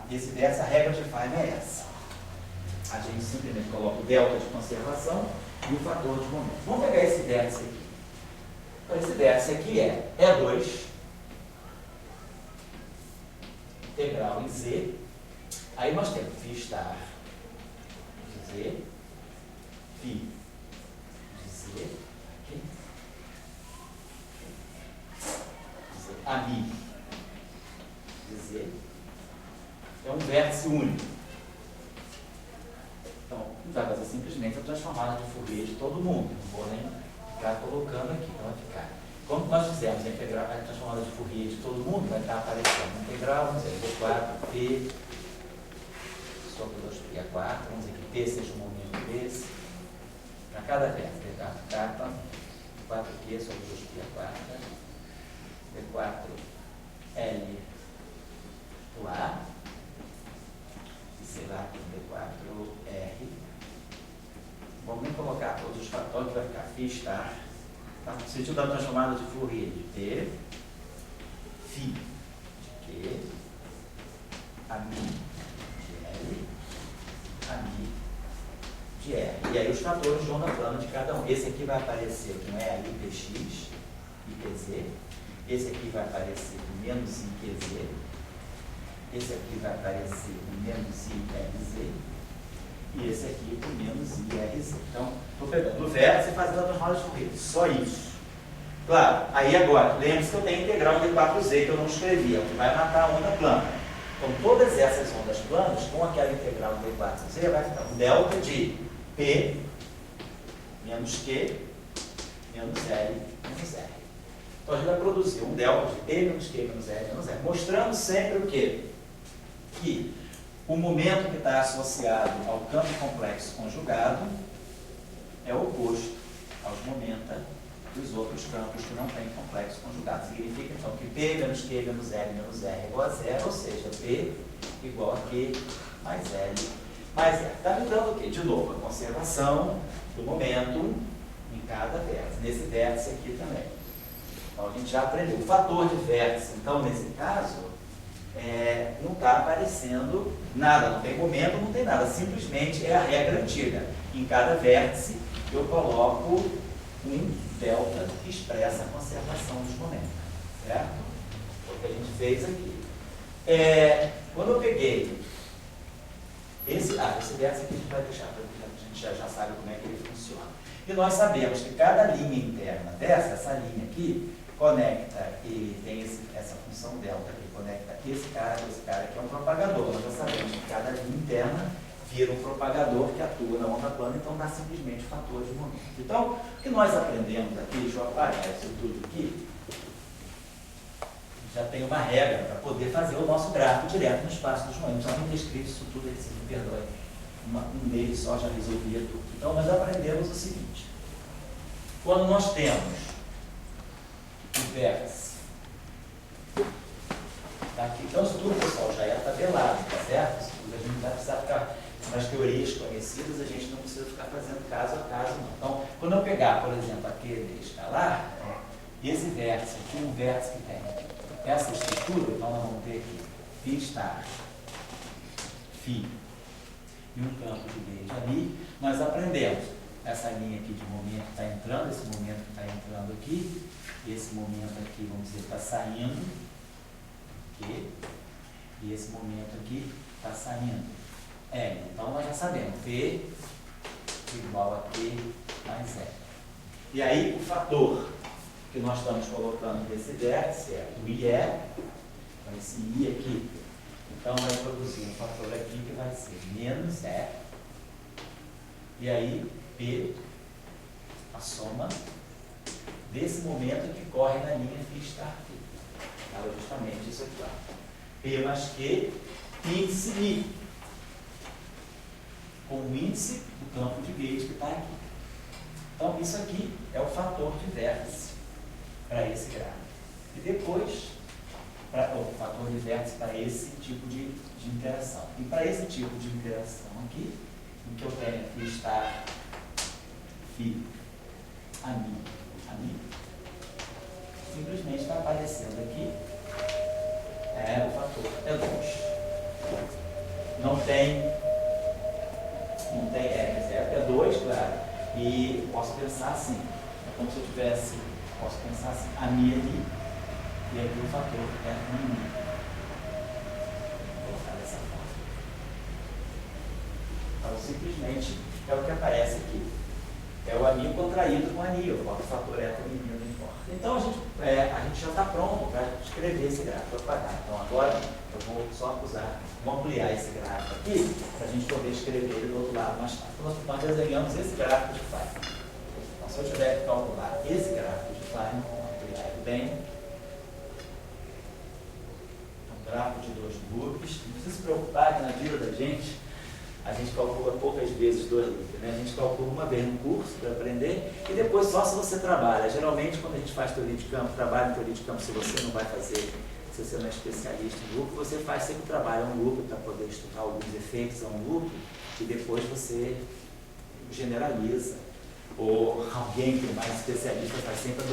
Esse vértice, a regra de Feynman é essa. A gente simplesmente coloca o delta de conservação e o fator de momento. Vamos pegar esse vértice aqui. Então, esse vértice aqui é E2, integral em Z. Aí nós temos φ star de Z, φ de Z, aqui. Amigo de Z. É um vértice único. Então, vai fazer simplesmente a transformada de Fourier de todo mundo. Não vou nem ficar colocando aqui. Então, vai ficar. Quando nós fizermos a transformada de Fourier de todo mundo, vai estar aparecendo a integral, vamos dizer, D4P sobre 2π². Vamos dizer que P seja um momento desse. Para cada vértice, D4K, 4Q sobre 2π². D4L do A. Sei lá, D4R. Vamos nem colocar todos os fatores, vai ficar φ star. Tá? No sentido da transformada de Fourier de P, φ de Q, ami de L, ami de R. E aí os fatores de onda plana de cada um. Esse aqui vai aparecer com LPX, IPZ. Esse aqui vai aparecer com menos IQZ. Esse aqui vai aparecer com menos IRZ e esse aqui com menos IRZ. Então, estou pegando o vértice e fazendo a transformada de Fourier. Só isso. Claro, aí agora, lembre-se que eu tenho integral de 4Z que eu não escrevi, é o que vai matar a onda plana. Então, todas essas ondas planas, com aquela integral de 4Z, vai ficar um delta de P menos Q menos L menos R. Então, a gente vai produzir um delta de P menos Q menos L menos R, mostrando sempre o quê? Que o momento que está associado ao campo complexo conjugado é oposto aos momentos dos outros campos que não têm complexo conjugado. Significa, então, que P menos Q menos L menos R é igual a zero, ou seja, P igual a Q mais L mais R. Está me dando o quê? De novo, a conservação do momento em cada vértice. Nesse vértice aqui também. Então, a gente já aprendeu. O fator de vértice, então, nesse caso, não está aparecendo nada, não tem momento, não tem nada, simplesmente é a regra antiga. Em cada vértice eu coloco um delta que expressa a conservação dos momentos, certo? Foi o que a gente fez aqui. Quando eu peguei esse vértice aqui a gente vai deixar, porque a gente já sabe como é que ele funciona. E nós sabemos que cada linha interna essa linha aqui, conecta e tem essa função delta que conecta esse cara que é um propagador. Nós já sabemos que cada linha interna vira um propagador que atua na onda plana, então dá simplesmente fator de momento. Então, o que nós aprendemos aqui, deixa eu apagar isso tudo aqui, já tem uma regra para poder fazer o nosso gráfico direto no espaço dos momentos. Já tem descrito isso tudo aqui, se me perdoe. Um deles só já resolvia tudo. Então, nós aprendemos o seguinte. Quando nós temos o vértice, tá aqui. Então, isso tudo, pessoal, já é tabelado, tá certo? Isso tudo a gente não vai precisar ficar nas teorias conhecidas, a gente não precisa ficar fazendo caso a caso, não. Então, quando eu pegar, por exemplo, aquele escalar, esse vértice aqui, um vértice que tem essa estrutura, então nós vamos ter aqui φ estágio, φ e um campo de gauge ali, nós aprendemos essa linha aqui de momento que está entrando, esse momento que está entrando aqui, e esse momento aqui, vamos dizer, está saindo, aqui, e esse momento aqui está saindo. Então nós já sabemos, V igual a T mais L. E aí o fator que nós estamos colocando nesse vértice é o IE, então esse I aqui, então vai produzir um fator aqui que vai ser menos E, e aí P, a soma desse momento que corre na linha φ estar aqui. Então, justamente isso aqui, ó. P mais Q, índice I, com o índice do campo de gauge que está aqui. Então, isso aqui é o fator de vértice para esse gráfico. E depois, o fator de vértice para esse tipo de interação. E para esse tipo de interação aqui, em que eu tenho φ estar, φ, a mim, simplesmente está aparecendo aqui o fator E2. Não tem E2, claro. E posso pensar assim, é como se eu tivesse, posso pensar assim, a minha ali, e aqui o fator é a minha. Vou colocar dessa forma. Então, simplesmente é o que aparece aqui. É o anil contraído com anil, o fator é com anil, não importa. Então, a gente já está pronto para escrever esse gráfico. Então, agora eu vou só vou ampliar esse gráfico aqui, para a gente poder escrever ele do outro lado mais fácil. Então, nós desenhamos esse gráfico de Feynman. Então, se eu tiver que calcular esse gráfico de Feynman, vou ampliar ele bem. Um gráfico de 2 loops. Não precisa se preocupar que na vida da gente, a gente calcula poucas vezes 2 loops, né? A gente calcula uma vez no curso para aprender e depois só se você trabalha. Geralmente, quando a gente faz teoria de campo, trabalha em teoria de campo, se você não vai fazer, se você não é especialista em loop, você faz sempre trabalho um loop para poder estudar alguns efeitos a um loop e depois você generaliza. Ou alguém que é mais especialista faz sempre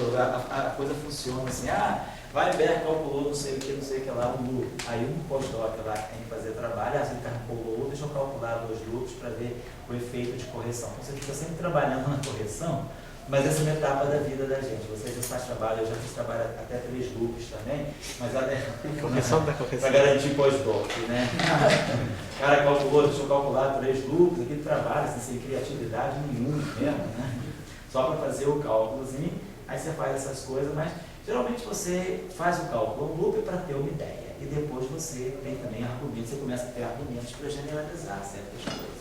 a coisa funciona assim, Weinberg calculou não sei o que lá, um loop. Aí um pós-doc lá que tem que fazer trabalho, ele calculou, deixa eu calcular 2 loops para ver o efeito de correção. Então você fica sempre trabalhando na correção, mas essa é uma etapa da vida da gente. Você já faz trabalho, eu já fiz trabalho até 3 loops também, mas correção da correção. Para garantir pós-doc, né? O cara calculou, deixa eu calcular 3 loops, aquele trabalho sem criatividade nenhuma mesmo, né? Só para fazer o cálculozinho, aí você faz essas coisas, mas geralmente você faz o cálculo, um loop para ter uma ideia, e depois você tem também argumentos, você começa a ter argumentos para generalizar certas coisas.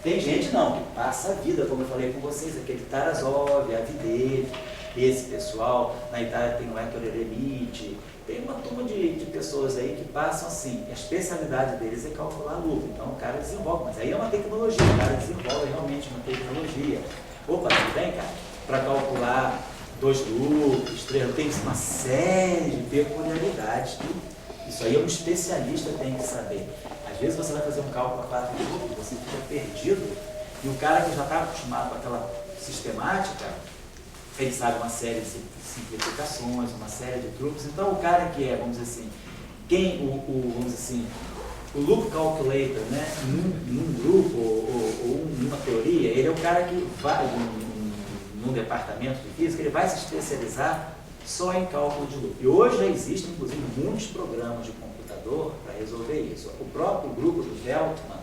Tem gente não, que passa a vida, como eu falei com vocês, aquele Tarasov, Avidev, esse pessoal, na Itália tem o Ettore Eremiti, tem uma turma de pessoas aí que passam assim, a especialidade deles é calcular loop, então o cara desenvolve, mas aí é uma tecnologia, o cara desenvolve realmente uma tecnologia. Opa, tudo bem, cara? Para calcular 2 loops, 3 tem uma série de peculiaridades. Isso aí é um especialista tem que saber. Às vezes você vai fazer um cálculo para 4 loops, você fica perdido, e o cara que já está acostumado com aquela sistemática, ele sabe uma série de simplificações, uma série de truques. Então o cara que é, vamos dizer assim, vamos dizer assim, o loop calculator, né, num grupo ou numa teoria, ele é o cara que vai, num departamento de física, ele vai se especializar só em cálculo de loop. E hoje já existem, inclusive, muitos programas de computador para resolver isso. O próprio grupo do Veltman,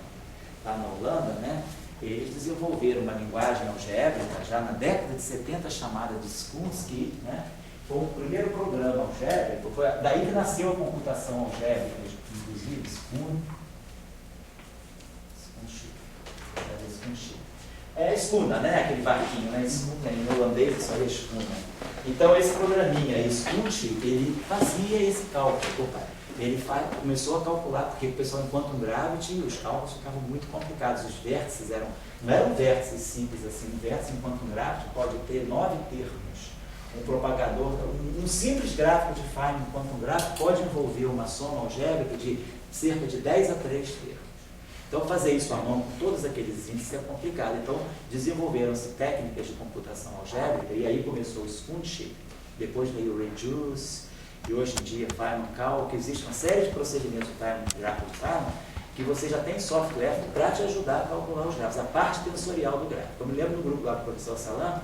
lá na Holanda, né, eles desenvolveram uma linguagem algébrica já na década de 70 chamada de Skunsky, né, foi o primeiro programa algébrico, foi daí que nasceu a computação algébrica, inclusive, Skuna, né? Aquele barquinho, né? Skuna, em holandês isso aí é Skuna. Então esse programinha, Skut, ele fazia esse cálculo. Ele começou a calcular, porque o pessoal em Quantum Gravity, os cálculos ficavam muito complicados. Os vértices não eram vértices simples assim. Um vértice em Quantum Gravity pode ter 9 termos. Um propagador, um simples gráfico de Feynman em Quantum Gravity pode envolver uma soma algébrica de cerca de 10 a 3 termos. Então, fazer isso à mão com todos aqueles índices é complicado. Então, desenvolveram-se técnicas de computação algébrica, e aí começou o Skunk, depois veio o Reduce, e hoje em dia Feynman Calc. Existe uma série de procedimentos de Feynman, gráfico de Feynman, que você já tem software para te ajudar a calcular os gráficos, a parte tensorial do gráfico. Eu me lembro do grupo lá do professor Salam,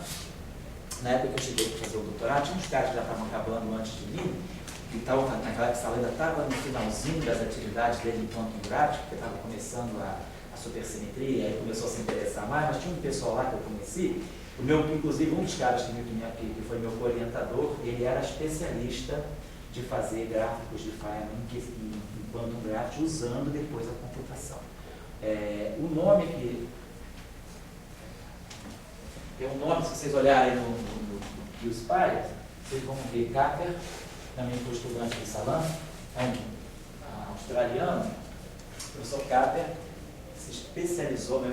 na época que eu cheguei para fazer o doutorado, tinha uns caras que já estavam acabando antes de mim, que estavam naquela época, ainda estava no finalzinho das atividades dele em Quantum Gravity, porque estava começando a supersimetria, aí começou a se interessar mais, mas tinha um pessoal lá que eu conheci, inclusive um dos caras que foi meu orientador, ele era especialista de fazer gráficos de Feynman em Quantum Gravity, usando depois a computação. O nome que... Tem um nome, se vocês olharem no QSPIDE, vocês vão ver Capper, também foi estudante de Salam, é um australiano. O professor Capper se especializou,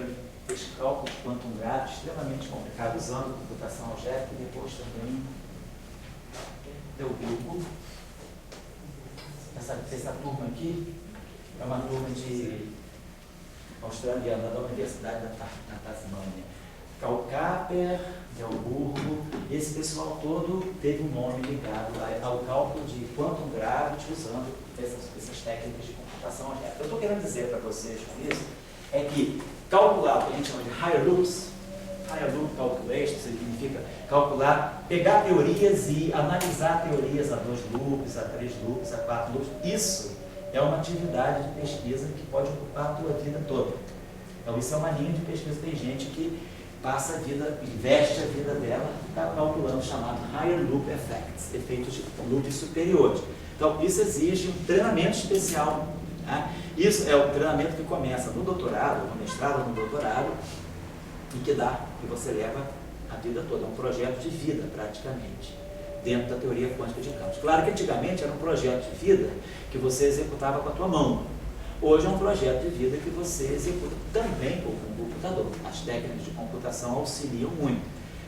fez cálculo de Quantum Gravity extremamente complicado, usando computação algébrica, e depois também deu grupo. Essa turma aqui é uma turma de australiana da Universidade da Tasmânia. Karl Capper, Delburgo, esse pessoal todo teve um nome ligado ao cálculo de Quantum Gravity usando essas técnicas de computação algébrica. Eu estou querendo dizer para vocês com isso é que calcular o que a gente chama de higher loop calculation, significa calcular, pegar teorias e analisar teorias a 2 loops, a 3 loops, a 4 loops. Isso é uma atividade de pesquisa que pode ocupar a tua vida toda. Então isso é uma linha de pesquisa. Tem gente que passa a vida, investe a vida dela, está calculando o chamado Higher Loop Effects, efeitos de loops superiores. Então, isso exige um treinamento especial. Né? Isso é o treinamento que começa no doutorado, no mestrado, no doutorado, e que você leva a vida toda. É um projeto de vida, praticamente, dentro da teoria quântica de campos. Claro que antigamente era um projeto de vida que você executava com a tua mão. Hoje é um projeto de vida que você executa também com o computador. As técnicas de computação auxiliam muito,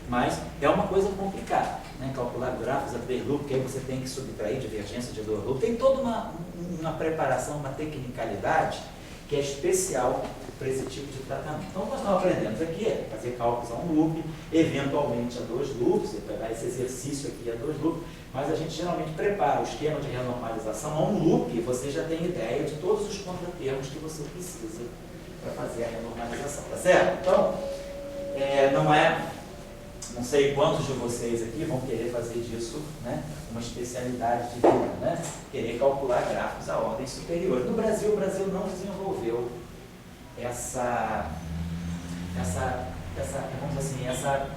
mas é uma coisa complicada, né? Calcular gráficos a 3 loops, que aí você tem que subtrair divergência de 2 loops. Tem toda uma preparação, uma tecnicalidade que é especial para esse tipo de tratamento. Então, nós estamos aprendendo aqui é fazer cálculos a 1 loop, eventualmente a 2 loops, pegar esse exercício aqui a 2 loops, mas a gente geralmente prepara o esquema de renormalização a 1 loop e você já tem ideia de todos os contratermos que você precisa para fazer a renormalização, tá certo? Então, não sei quantos de vocês aqui vão querer fazer disso, né, uma especialidade de vida, né? Querer calcular gráficos a ordem superior. No Brasil, o Brasil não desenvolveu essa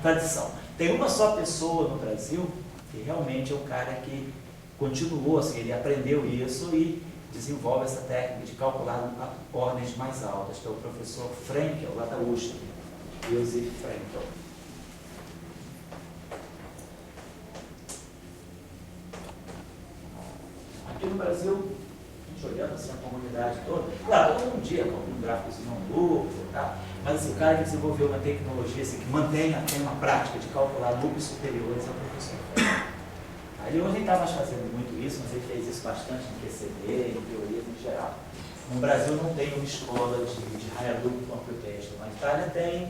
tradição. Tem uma só pessoa no Brasil que realmente é um cara que continuou assim, ele aprendeu isso e desenvolve essa técnica de calcular ordens mais altas, que é o professor Frenkel, lá da USP, Josef Frenkel. Aqui no Brasil, a gente olhando assim a comunidade toda, claro, todo dia com um gráficozinho um loop e tal, mas assim, o cara que desenvolveu uma tecnologia assim, que tem uma prática de calcular loops superiores é o professor Frenkel. Aí hoje ele estava fazendo muito isso, mas ele fez isso bastante no PCD, em teorias em geral. No Brasil não tem uma escola de higher loop computation. Na Itália tem,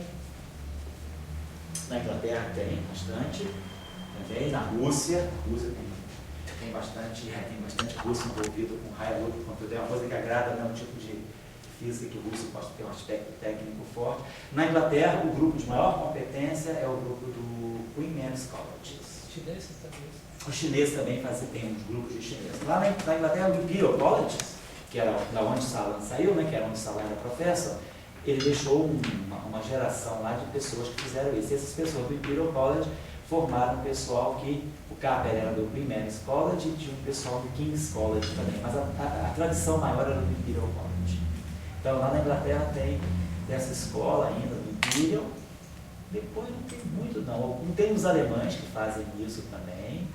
na Inglaterra tem bastante, também na Rússia tem bastante russo envolvido com higher loop computation. É uma coisa que agrada, né, um tipo de física que o russo pode ter um aspecto técnico forte. Na Inglaterra, o grupo de maior competência é o grupo do Queen Anne's College. Chineses também. Os chineses também tem uns grupos de chineses. Lá na Inglaterra, o Imperial College, que era da onde Salam saiu, né, que era onde Salam era professor, ele deixou uma geração lá de pessoas que fizeram isso. E essas pessoas do Imperial College formaram um pessoal que o Capper era do Queen College e tinha um pessoal do King's College também, mas a tradição maior era do Imperial College. Então lá na Inglaterra tem dessa escola ainda, do Imperial. Depois não tem muito não. Não tem os alemães que fazem isso também.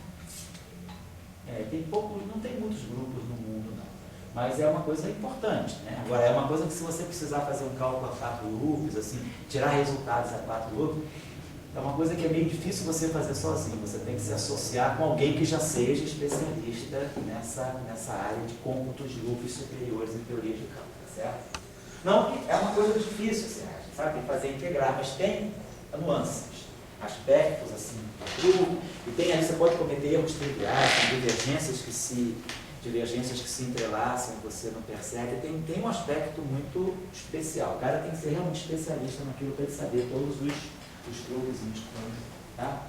Tem pouco, não tem muitos grupos no mundo não. Mas é uma coisa importante, né? Agora é uma coisa que se você precisar fazer um cálculo a 4 loops, assim, tirar resultados a 4 loops, é uma coisa que é meio difícil você fazer sozinho. Você tem que se associar com alguém que já seja especialista nessa área de cômputos de loops superiores em teoria de campo, tá certo? Não, é uma coisa difícil, você acha, sabe? Tem que fazer integrar, mas tem nuances, aspectos, assim, e tem aí, você pode cometer erros triviais, divergências que se entrelaçam, você não percebe. Tem um aspecto muito especial. O cara tem que ser realmente especialista naquilo para ele saber todos os truques, tá?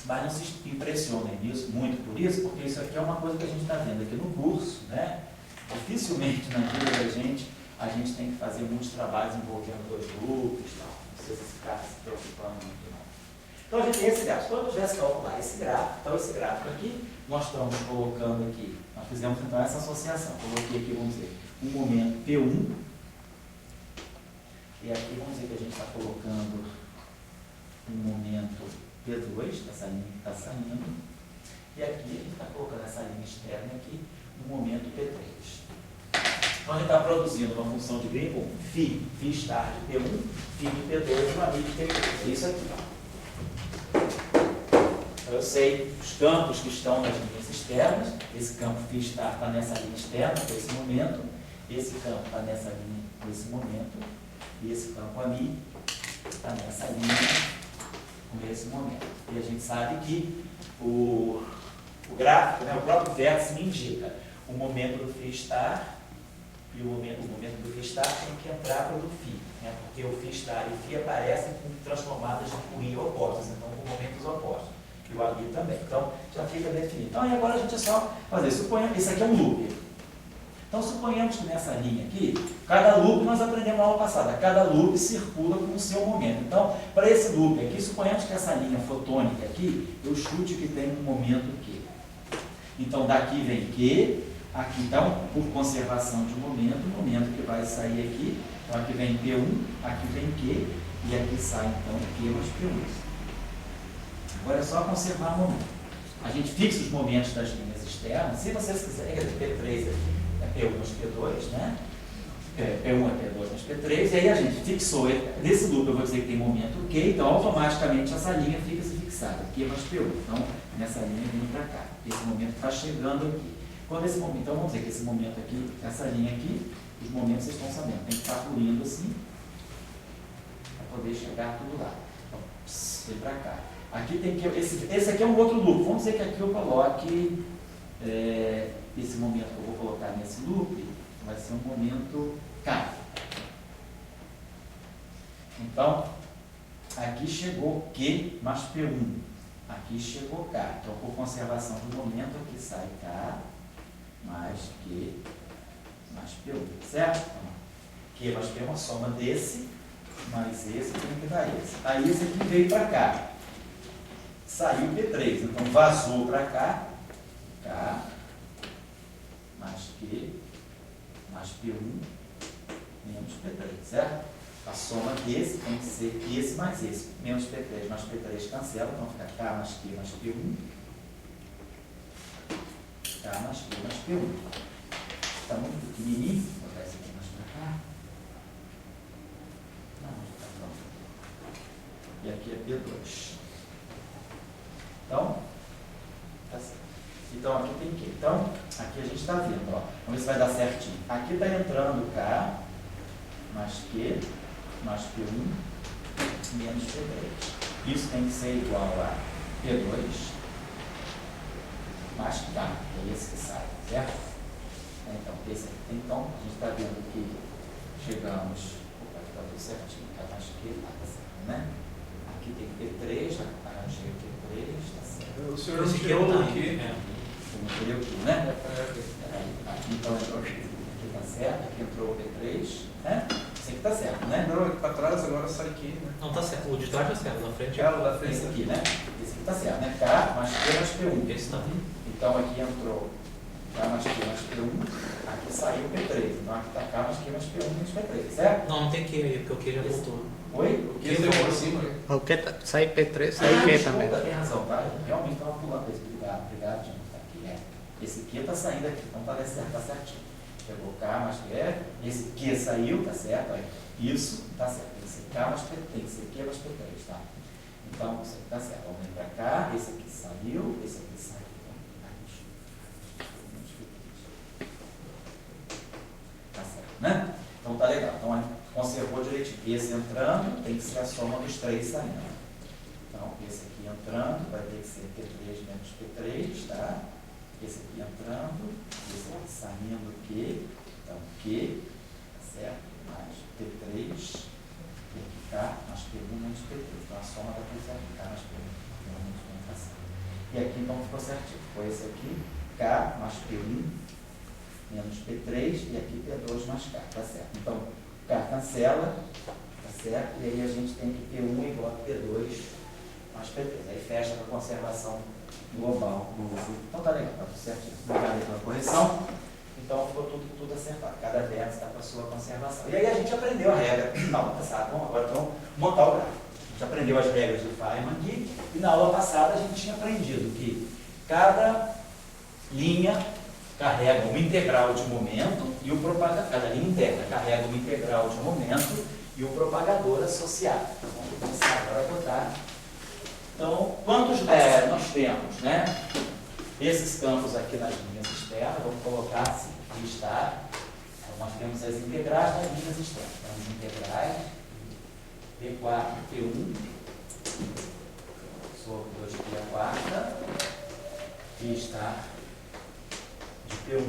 Mas não se impressionem nisso, muito por isso, porque isso aqui é uma coisa que a gente está vendo aqui no curso, né? Dificilmente na vida da gente, a gente tem que fazer muitos trabalhos envolvendo 2 grupos e tal. Não precisa ficar se preocupando muito, não. Então a gente tem esse gráfico. Quando eu tivesse calcular esse gráfico, então esse gráfico aqui, nós estamos colocando aqui, nós fizemos então essa associação. Coloquei aqui, vamos dizer, um momento P1, e aqui vamos dizer que a gente está colocando um momento P2, essa linha que está saindo, e aqui a gente está colocando essa linha externa aqui, um momento P3. Então a gente está produzindo uma função de Green com φ estar de P1, φ de P2 e uma de P3. É isso aqui. Eu sei os campos que estão nas linhas externas, esse campo φ estar está nessa linha externa, nesse momento, esse campo está nessa linha, nesse momento, e esse campo ali está nessa linha, nesse momento. E a gente sabe que o gráfico, né, o próprio vértice me indica o momento do φ estar, e o momento do φ estar tem que entrar pelo φ, né, porque o φ estar e φ aparecem transformadas em opostos, então com momentos opostos. E o ali também. Então, já fica definido. Então, e agora a gente é só fazer. Suponhamos, isso aqui é um loop. Então, suponhamos que nessa linha aqui, cada loop, nós aprendemos na aula passada, cada loop circula com o seu momento. Então, para esse loop aqui, suponhamos que essa linha fotônica aqui, eu chute que tem um momento Q. Então, daqui vem Q, aqui, então, por conservação de momento, o momento que vai sair aqui, então aqui vem P1, aqui vem Q, e aqui sai, então, Q mais P1. Agora é só conservar o momento. A gente fixa os momentos das linhas externas. Se vocês quiserem, P3 é P1 mais P2, né? P1 é P2 mais P3, e aí a gente fixou. Nesse loop eu vou dizer que tem momento Q, então automaticamente essa linha fica fixada, Q mais P1. Então, nessa linha vem para cá. Esse momento está chegando aqui. Quando esse momento, então vamos dizer que esse momento aqui, essa linha aqui, os momentos vocês estão sabendo, tem que estar fluindo assim, para poder chegar tudo lá. Então, vem para cá. Aqui tem que, esse aqui é um outro loop. Vamos dizer que aqui eu coloque esse momento que eu vou colocar nesse loop, vai ser um momento K. Então, aqui chegou Q mais P1. Aqui chegou K. Então, por conservação do momento, aqui sai K mais Q mais P1. Certo? Então, Q mais P é uma soma desse, mais esse tem que dar esse. Aí esse aqui veio para cá. Saiu P3, então vazou para cá, K mais Q mais P1 menos P3, certo? A soma desse tem que ser esse mais esse, menos P3 mais P3 cancela, então fica K mais Q mais P1, K mais Q mais P1. Está muito pequenininho, vou botar esse aqui mais para cá. Não, está pronto. E aqui é P2. Então, tá certo. Então, aqui tem que. Então, aqui a gente está vendo, ó. Vamos ver se vai dar certinho. Aqui está entrando K mais Q mais P1 menos P3. Isso tem que ser igual a P2 mais K, que é esse que sai, certo? Então, esse aqui. Então, a gente está vendo que chegamos. Opa, está tudo certinho. K mais Q, tá certo, né? Aqui tem P3, arranjei o P3, tá certo. O senhor não tirou aqui. Você não tirou aqui, né? Aqui então entrou aqui tá certo, aqui entrou o P3, né? Esse aqui está certo, né? Não, aqui para trás agora sai aqui, né? Não, tá certo. O de trás tá certo. Da frente É, o da frente. Esse aqui, né? Esse aqui está certo, né? K mais P mais P1. Esse tá. Então aqui entrou K mais P mais P1, aqui saiu P3. Então aqui está K mais Q mais P1 menos P3, certo? Não, não tem Q aí, porque o Q já voltou. Oi? O que saiu por cima? O que sai P3, sai Q também. Desculpa, tem razão, tá? Eu realmente estava pulando esse. Obrigado, Dino. Tá aqui, é. Esse Q está saindo aqui, então tá certinho. Pegou K mais Q, esse Q saiu, tá certo? Aí, isso tá certo. Esse K mais P3, tem que ser Q mais P3, tá? Então, isso aqui tá certo. Vamos vir para cá, esse aqui saiu, esse aqui saiu. Tá certo, né? Então tá legal. Então, conservou direitinho. Esse entrando tem que ser a soma dos três saindo. Então, esse aqui entrando vai ter que ser P3 menos P3, tá? Esse aqui entrando, esse aqui saindo Q, então Q, tá certo? Mais P3, e aqui K mais P1 menos P3. Então a soma dá tudo certo, K mais P1 menos P1, tá certo. E aqui então ficou certinho. Foi esse aqui, K mais P1 menos P3, e aqui P2 mais K, tá certo. Então, K cancela, tá certo? E aí a gente tem que P1 igual a P2 mais P3. Aí fecha com a conservação global do uso. Então tá legal, tá tudo certinho. Obrigado pela correção. Então ficou tudo acertado. Cada vértice está com a sua conservação. E aí a gente aprendeu a regra na aula passada. Bom, agora vamos montar o gráfico. A gente aprendeu as regras do Feynman aqui. E na aula passada a gente tinha aprendido que cada linha carrega uma integral de momento e o propagador. Cada linha interna carrega uma integral de momento e o propagador associado. Então, vamos começar agora a botar. Então, quantos nós temos, né? Esses campos aqui nas linhas externas, vamos colocar assim, aqui está. Então, nós temos as integrais das linhas externas. Temos integrais P4, P1, sobre 2π a quarta, e está de P1.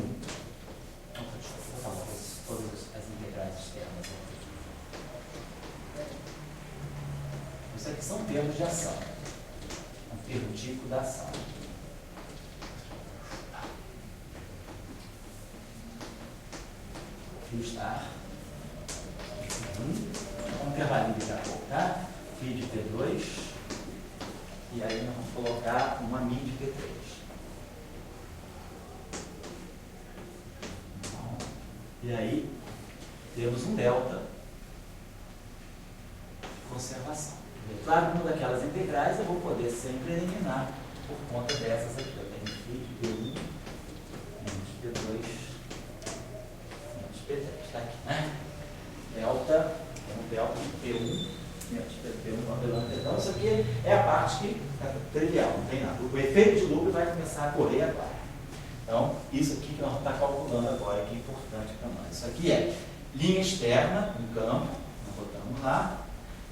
Então, deixa eu falar todas as integrais externas. Isso aqui são termos de ação. Um termo típico da ação. Aqui está. Um intervalinho de pouco, tá? Φ de P2. E aí nós vamos colocar uma μ de P3. E aí temos um delta de conservação. Claro que uma daquelas integrais eu vou poder sempre eliminar por conta dessas aqui. Eu tenho φ de P1 menos P2 menos P3. Está aqui, né? Delta, tem um delta de P1 menos P1. Então isso aqui é a parte que é trivial, não tem nada. O efeito de loop vai começar a correr agora. Então, isso aqui que nós vamos estar calculando agora, que é importante para nós. Isso aqui é linha externa, um campo, nós botamos lá.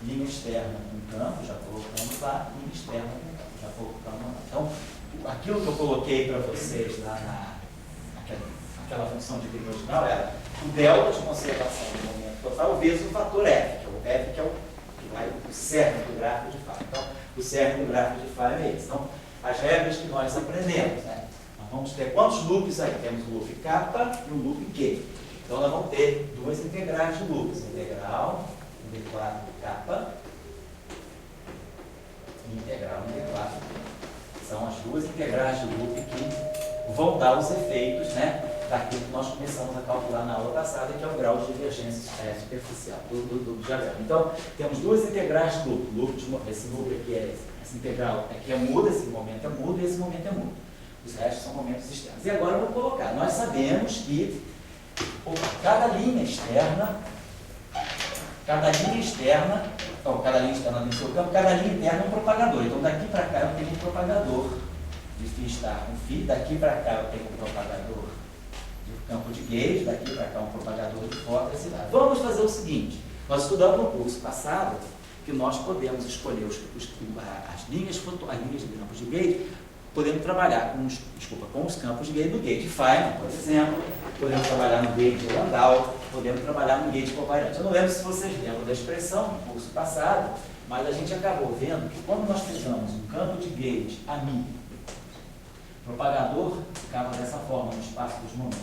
Linha externa, um campo, já colocamos lá. Linha externa, um campo, já colocamos lá. Então, aquilo que eu coloquei para vocês lá naquela função de grilo original era o delta de conservação do momento total vezes o fator F, que é o F, que é o cerne do gráfico de Feynman. Então, o cerne do gráfico de Feynman é esse. Então, as regras que nós aprendemos, né? Vamos ter quantos loops aí? Temos o loop K e o loop Q. Então, nós vamos ter duas integrais de loops. Integral D4K e integral D4. São as duas integrais de loop que vão dar os efeitos, né, daquilo que nós começamos a calcular na aula passada, que é o grau de divergência superficial do diagrama. Então, temos duas integrais de loop. Esse loop aqui é essa integral aqui é muda, esse momento é mudo e esse momento é mudo. Os restos são momentos externos. E agora eu vou colocar. Nós sabemos que cada linha externa então cada linha externa dentro do seu campo, cada linha interna é um propagador. Então daqui para cá eu tenho um propagador de φ estar com φ, daqui para cá eu tenho um propagador de campo de gauge, daqui para cá um propagador de Fock, assim vai. Vamos fazer o seguinte, nós estudamos no curso passado que nós podemos escolher as linhas de campos de gauge. Podemos trabalhar com os campos de gauge do gauge Feynman, por exemplo. Podemos trabalhar no gauge de Landau. Podemos trabalhar no gauge covariante. Eu não lembro se vocês lembram da expressão no curso passado, mas a gente acabou vendo que quando nós pegamos um campo de gauge a μ, o propagador ficava dessa forma no espaço dos momentos.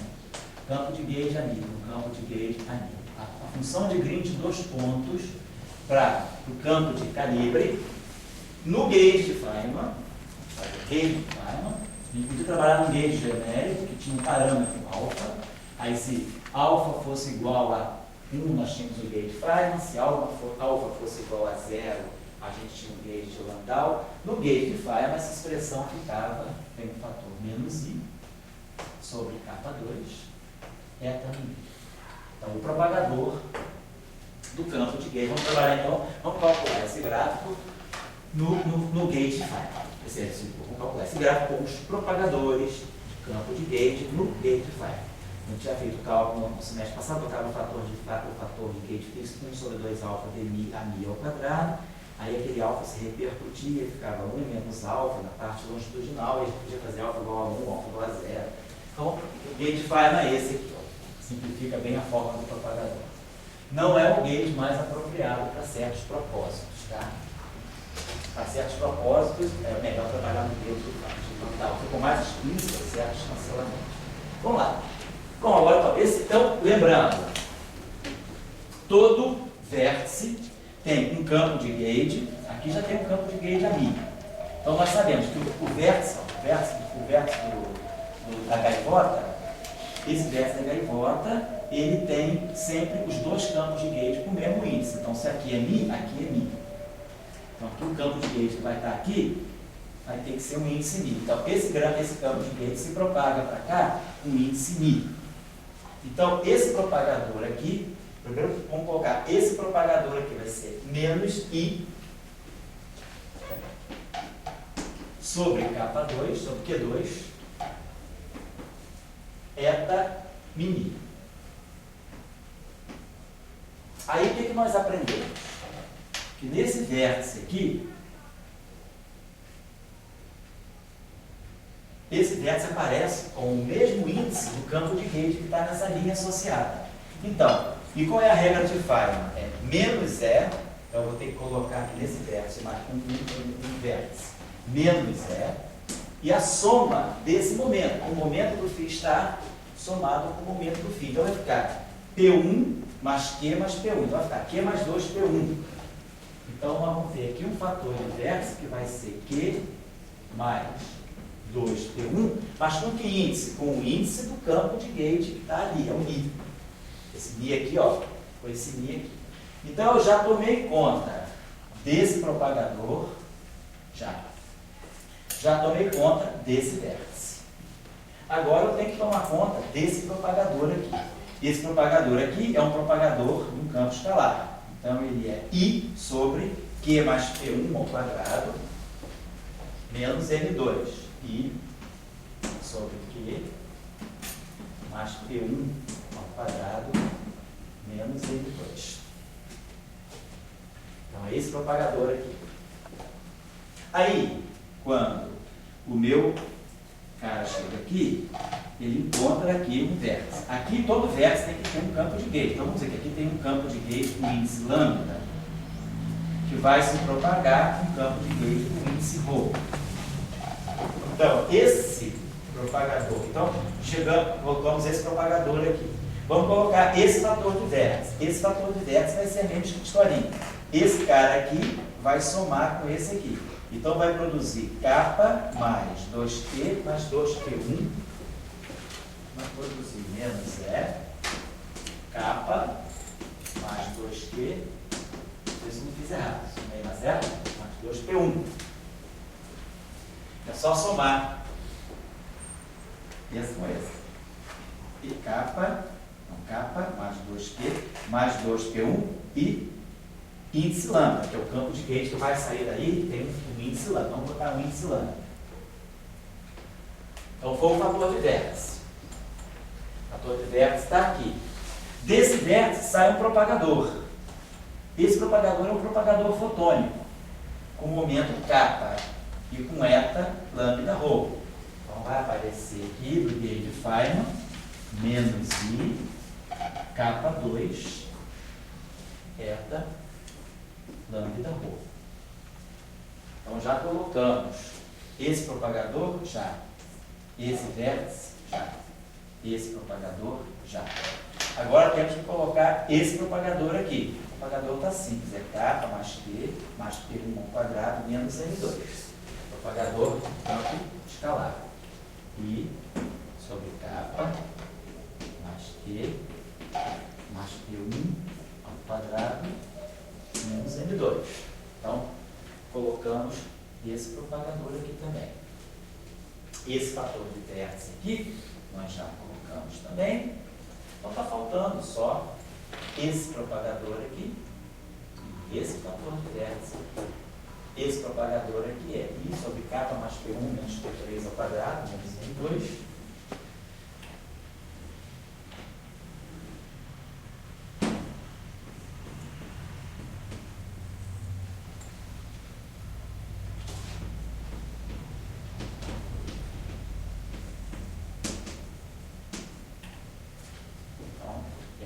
Campo de gauge a μ, um campo de gauge a μ. função de Green de 2 pontos para o campo de calibre no gauge de Feynman. A gente podia trabalhar num gauge genérico que tinha um parâmetro alfa. Aí se alfa fosse igual a 1, nós tínhamos o gauge de Feynman. Se alfa fosse igual a 0, a gente tinha um gauge de Landau. No gauge de Feynman, essa expressão ficava, tem o fator menos I sobre K2, eta mi. Então, o propagador do campo de gauge. Vamos trabalhar então, vamos calcular esse gráfico no gauge de Feynman. Vamos calcular esse gráfico com os propagadores de campo de gauge no gauge de Feynman. A gente tinha feito o cálculo no semestre passado, botava o fator de gauge fixo 1 sobre 2 alfa de mi a mi ao quadrado. Aí aquele alfa se repercutia, ficava 1 menos alfa na parte longitudinal, e a gente podia fazer alfa igual a 1, alfa igual a 0. Então, o gauge de Feynman é esse aqui, ó. Simplifica bem a forma do propagador. Não é o gauge mais apropriado para certos propósitos, tá? Para certos propósitos, é melhor trabalhar no gauge de Feynman. Ficou mais explícito certos cancelamentos. Vamos lá. Bom, agora, então, lembrando, todo vértice tem um campo de gauge, aqui já tem um campo de gauge a mi. Então, nós sabemos que o vértice da gaivota, esse vértice da gaivota, ele tem sempre os 2 campos de gauge com o mesmo índice. Então, se aqui é mi, aqui é mi. Então, aqui o campo de gauge que vai estar aqui, vai ter que ser um índice mi. Então, esse campo de gauge se propaga para cá, um índice mi. Então, esse propagador aqui, primeiro vamos colocar esse propagador aqui, vai ser menos I sobre K2, sobre Q2, eta mini. Aí, o que nós aprendemos? Que nesse vértice aqui, esse vértice aparece com o mesmo índice do campo de gauge que está nessa linha associada. Então, e qual é a regra de Feynman? É menos E, então eu vou ter que colocar aqui nesse vértice, mais um vértice, menos E, e a soma desse momento. O momento do φ está somado com o momento do φ. Então vai ficar P1 mais Q mais P1. Então vai ficar Q mais 2P1. Então nós vamos ter aqui um fator de vértice que vai ser Q mais 2P1, mas com que índice? Com o índice do campo de gauge que está ali, é o Mi. Esse Mi aqui, ó, foi esse Mi aqui. Então eu já tomei conta desse propagador, já tomei conta desse vértice. Agora eu tenho que tomar conta desse propagador aqui. Esse propagador aqui é um propagador de um campo escalar. Então ele é I sobre Q mais P1 ao quadrado menos M2. I sobre Q mais P1 ao quadrado menos M2. Então é esse propagador aqui. Aí, quando o meu cara chega aqui, ele encontra aqui um vértice. Aqui todo vértice tem que ter um campo de gauge. Então vamos dizer que aqui tem um campo de gauge com índice lambda, que vai se propagar com um campo de gauge com índice ρ. Então, esse propagador, então, colocamos esse propagador aqui. Vamos colocar esse fator de vértice. Esse fator de vértice vai ser a mesma historinha. Esse cara aqui vai somar com esse aqui. Então, vai produzir K mais 2Q mais 2Q1. Vai produzir menos E. K mais 2Q. Não sei se eu não fiz errado. Somei mais E mais 2Q1. É só somar esse com esse. E K mais 2Q mais 2Q1 e índice lambda, que é o campo de gauge que vai sair daí, tem um índice lambda. Vamos botar um índice lambda. Então foi o fator de vértice. O fator de vértice está aqui. Desse vértice sai um propagador. Esse propagador é um propagador fotônico, com momento K e com eta lambda ρ. Então vai aparecer aqui do gauge de Feynman menos I K2 eta lambda ρ. Então já colocamos esse propagador, já. Esse vértice, já. Esse propagador, já. Agora temos que colocar esse propagador aqui. O propagador está simples, é K mais P P1 ao quadrado menos M2. Propagador campo escalar. I sobre K mais P mais P1 ao quadrado menos M2. Então, colocamos esse propagador aqui também. Esse fator de vértice aqui, nós já colocamos também. Então está faltando só esse propagador aqui e esse fator de vértice aqui. Esse propagador aqui é I sobre K mais P1 menos P3 ao quadrado menos M2.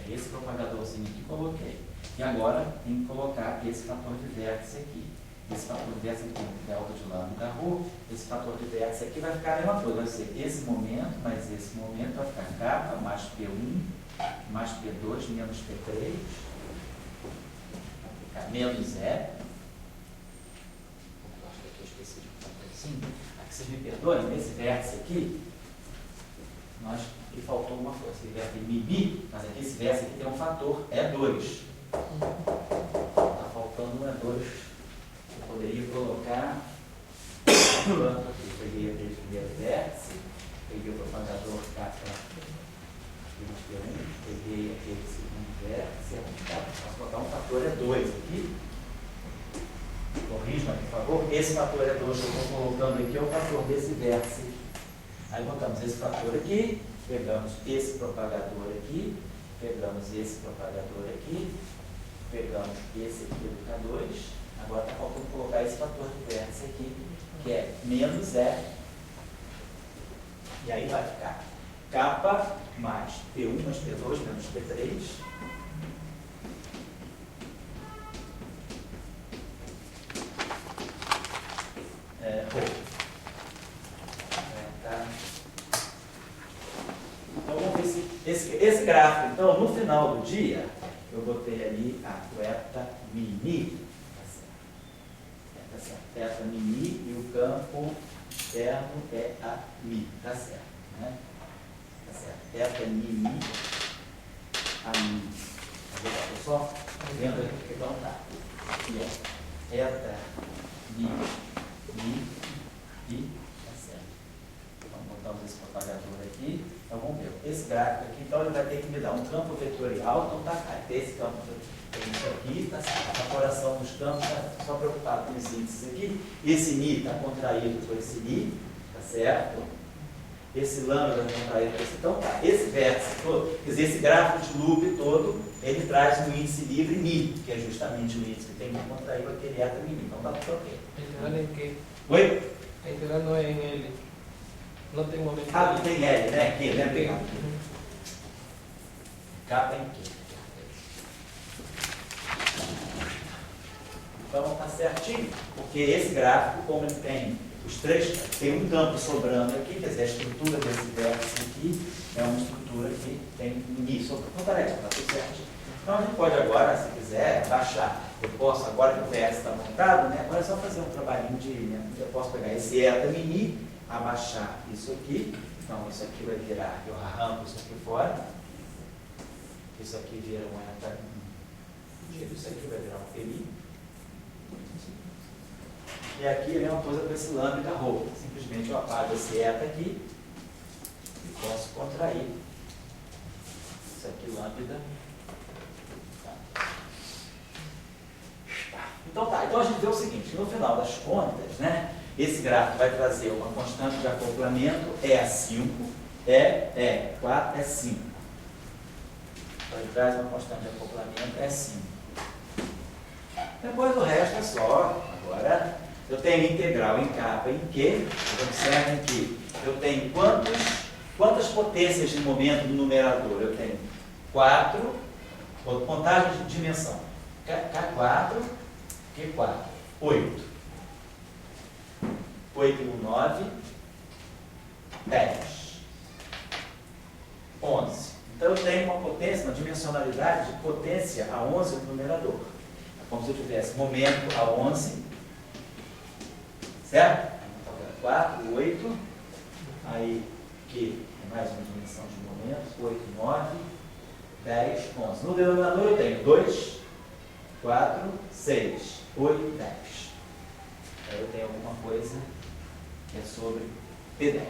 Esse propagadorzinho que coloquei. E agora tem que colocar esse fator de vértice aqui. Esse fator de vértice aqui tem delta de lambda rho. Esse fator de vértice aqui vai ficar a mesma coisa. Vai ser esse momento, mais esse momento vai ficar K mais P1 mais P2 menos P3. Vai ficar menos E. Acho que aqui eu esqueci de botar assim. Aqui vocês me perdoem, nesse vértice aqui, aqui faltou uma coisa, esse vértice MI, mas aqui esse vértice aqui tem um fator E2. Está faltando um E2. Eu poderia colocar aqui. Peguei aquele primeiro vértice, peguei o propagador K peguei aquele segundo vértice, posso colocar um fator E2 aqui. Corrijam, por favor. Esse fator E2 que eu estou colocando aqui é o fator desse vértice. Aí botamos esse fator aqui, pegamos esse propagador aqui, pegamos esse propagador aqui, pegamos esse aqui do K2, agora está faltando colocar esse fator de vértice aqui, que é menos E, e aí vai ficar K mais P1 mais P2 menos P3, Então vamos ver se esse gráfico, então, no final do dia, eu botei ali a eta mini, tá certo? Eta mini e o campo externo é a mi, tá certo? Né? Tá certo? Eta mini, a mi. Tá vendo, pessoal? Vendo aqui? Então tá. Aqui é eta mi, e tá certo. Então botamos esse propagador aqui. Então vamos ver, esse gráfico aqui, então ele vai ter que me dar um campo vetorial, então tá, esse campo tem isso aqui, tá certo? A evaporação dos campos está só preocupado com os índices aqui, esse Mi está contraído por esse Mi, tá certo? Esse lambda está contraído por esse, então tá, esse vértice todo, quer dizer, esse gráfico de loop todo, ele traz um índice livre Mi, que é justamente o índice que tem que contrair aquele eta Mi, então tá tudo ok. A integral em que? Oi? A integral não é em L. Não tem momento. Ah, tem L, né? Aqui, lembra? K tem Q. Então tá certinho, porque esse gráfico, como ele tem os três, tem um campo sobrando aqui, quer dizer, a estrutura desse vértice aqui é uma estrutura que tem Mi sobre. Então tá tudo certinho. Então a gente pode agora, se quiser, baixar. Eu posso, agora que o vértice está montado, né? Agora é só fazer um trabalhinho de. Né? Eu posso pegar esse eta mini, abaixar isso aqui. Então isso aqui vai virar, eu arranco isso aqui fora. Isso aqui vira um eta. Isso aqui vai virar um feli. E aqui é a mesma coisa com esse lambda rho. Simplesmente eu apago esse eta aqui e posso contrair. Isso aqui lambda. Então tá, então a gente vê o seguinte, no final das contas, né, esse gráfico vai trazer uma constante de acoplamento, E5, E4, E5. Então ele traz uma constante de acoplamento, E5. Depois o resto é só, agora eu tenho integral em K e em Q, observem que eu tenho quantas potências de momento no numerador? Eu tenho 4, contagem de dimensão, K4, Q4, 8. 8 e 1, 9, 10. 11. Então eu tenho uma potência, uma funcionalidade de potência a 11 no numerador. É como se eu tivesse momento a 11, certo? 4, 8, aí que é mais uma dimensão de momentos, 8, 9, 10, 11. No denominador eu tenho 2, 4, 6, 8, 10. Aí eu tenho alguma coisa que é sobre P10.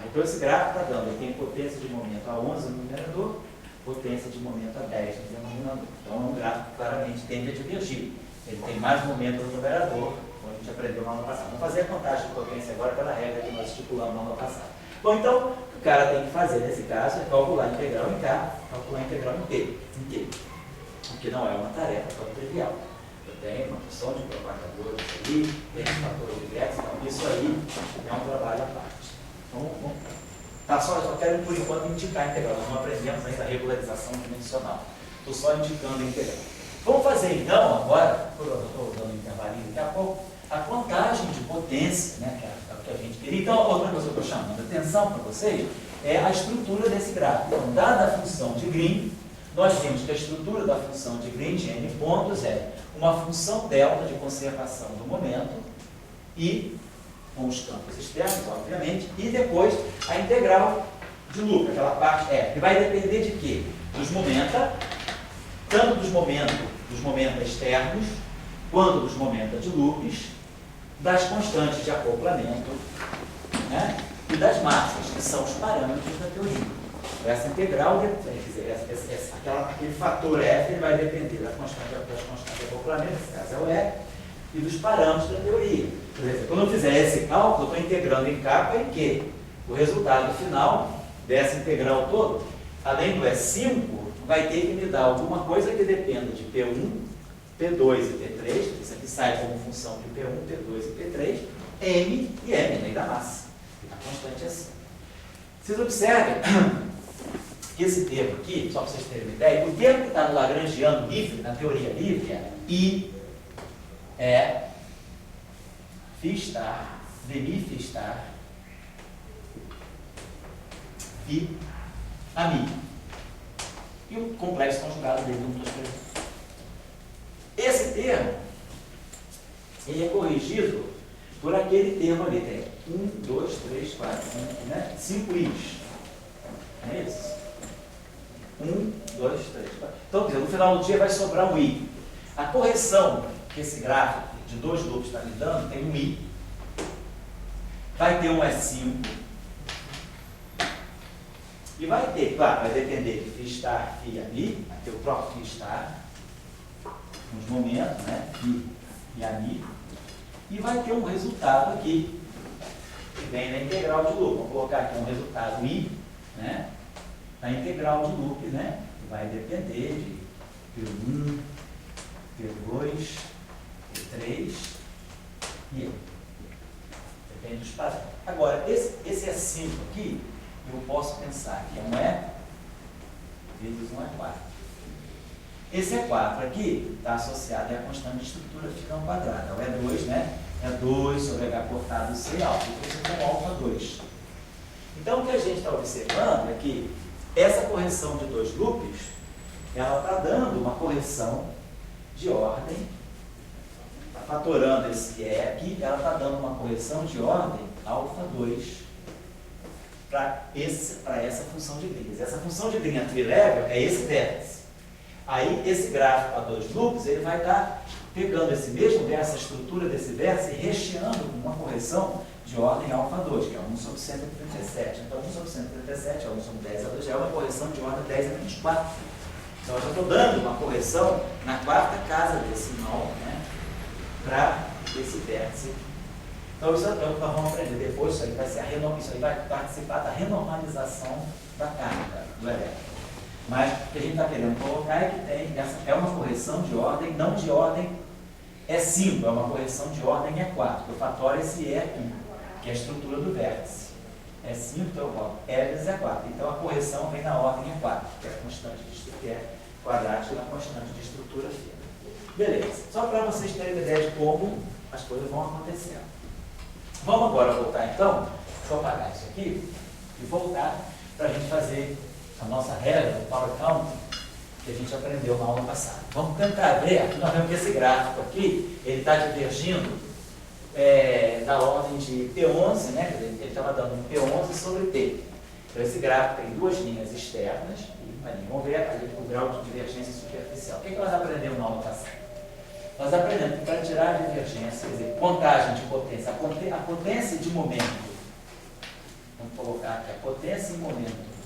Então esse gráfico está dando, ele tem potência de momento a 11 no numerador, potência de momento a 10 no denominador. Então é um gráfico que claramente tende a divergir. Ele tem mais momento no numerador, como a gente aprendeu na aula passada. Vamos fazer a contagem de potência agora pela regra que nós estipulamos na aula passada. Bom, então, o que o cara tem que fazer nesse caso é calcular a integral em K, calcular a integral em T. O que não é uma tarefa tão trivial. Eu tenho uma função de propagadores ali, tem um fator de X, então isso aí é um trabalho à parte. Então, tá, só quero por enquanto indicar a integral. Nós não aprendemos ainda a regularização dimensional. Estou só indicando a integral. Vamos fazer então agora, estou dando um intervalinho daqui a pouco, a contagem de potência, né, que é o que a gente queria. Então, outra coisa que eu estou chamando a atenção para vocês é a estrutura desse gráfico. Então, dada a função de Green, nós vimos que a estrutura da função de Green de n pontos é uma função delta de conservação do momento e com os campos externos, obviamente, e depois a integral de loop, aquela parte que vai depender de quê? Dos momenta, tanto dos momenta externos, quanto dos momenta de loops, das constantes de acoplamento, né, e das massas, que são os parâmetros da teoria. Essa integral, quer dizer, aquele fator F ele vai depender das constantes de acoplamento, nesse caso é o E, e dos parâmetros da teoria. Por exemplo, quando eu fizer esse cálculo, eu estou integrando em K para em Q. O resultado final dessa integral toda, além do E5, vai ter que me dar alguma coisa que dependa de P1, P2 e P3, isso aqui sai como função de P1, P2 e P3, M e M, lei da massa. A constante é assim. Vocês observem que esse termo aqui, só para vocês terem uma ideia, o termo que está no Lagrangiano livre, na teoria livre, é I, E, Φ star, demi Φ star, Φ, ami. E o complexo conjugado dele não estou escrevendo. Esse termo, ele é corrigido por aquele termo ali, tem 1, 2, 3, 4, 5, né? 5 i's. Não é isso? 1, 2, 3, 4. Então, no final do dia vai sobrar um i. A correção que esse gráfico de dois loops está me dando tem um i. Vai ter um E5. E vai ter, claro, vai depender de Φ star, Φ ami, vai ter o próprio Φ star, nos momentos, né? Φ e ami. E vai ter um resultado aqui, que vem na integral de loop. Vou colocar aqui um resultado i, né? Na integral de loop, né? Que vai depender de P1, P2, P3 e E. Depende dos padrões. Agora, esse E5 aqui, eu posso pensar que é um E vezes um E4. Esse E4 aqui está associado à constante de estrutura φ quadrada. O E2, né? É 2 sobre H cortado C alfa. Então, você tem um alfa 2. Então, o que a gente está observando é que essa correção de dois loops, ela está dando uma correção de ordem, está fatorando esse E aqui, ela está dando uma correção de ordem alfa 2 para essa função de Green. Essa função de Green trilevel é esse vértice. Aí, esse gráfico a dois loops, ele vai estar pegando esse mesmo vértice, a estrutura desse vértice, e recheando com uma correção de ordem alfa 2, que é 1 sobre 137. Então, 1 sobre 137 é 1 sobre 10 a 2, já é uma correção de ordem 10 a 24. Então, eu já estou dando uma correção na quarta casa decimal, né, para esse vértice. Então, isso é o que nós vamos aprender depois. Isso aí vai participar da renormalização da carga do elétron. Mas o que a gente está querendo colocar é que é uma correção de ordem, não de ordem E5, é uma correção de ordem E4. Eu fatoro esse E aqui, que é a estrutura do vértice. E5, então eu boto E vezes E4. Então a correção vem na ordem E4, que é a constante que é quadrática da constante de estrutura φ. Beleza. Só para vocês terem uma ideia de como as coisas vão acontecendo. Vamos agora voltar então, deixa eu apagar isso aqui, e voltar para a gente fazer a nossa regra, o power count, que a gente aprendeu na aula passada. Vamos tentar ver, aqui nós vemos que esse gráfico aqui, ele está divergindo da ordem de P11, né? Ele estava dando um P11 sobre P. Então esse gráfico tem duas linhas externas e uma linha. Vamos ver ali o grau de divergência superficial. O que nós aprendemos na aula passada? Nós aprendemos que para tirar a divergência, quer dizer, contagem de potência, a potência de momento, vamos colocar aqui, a potência em momento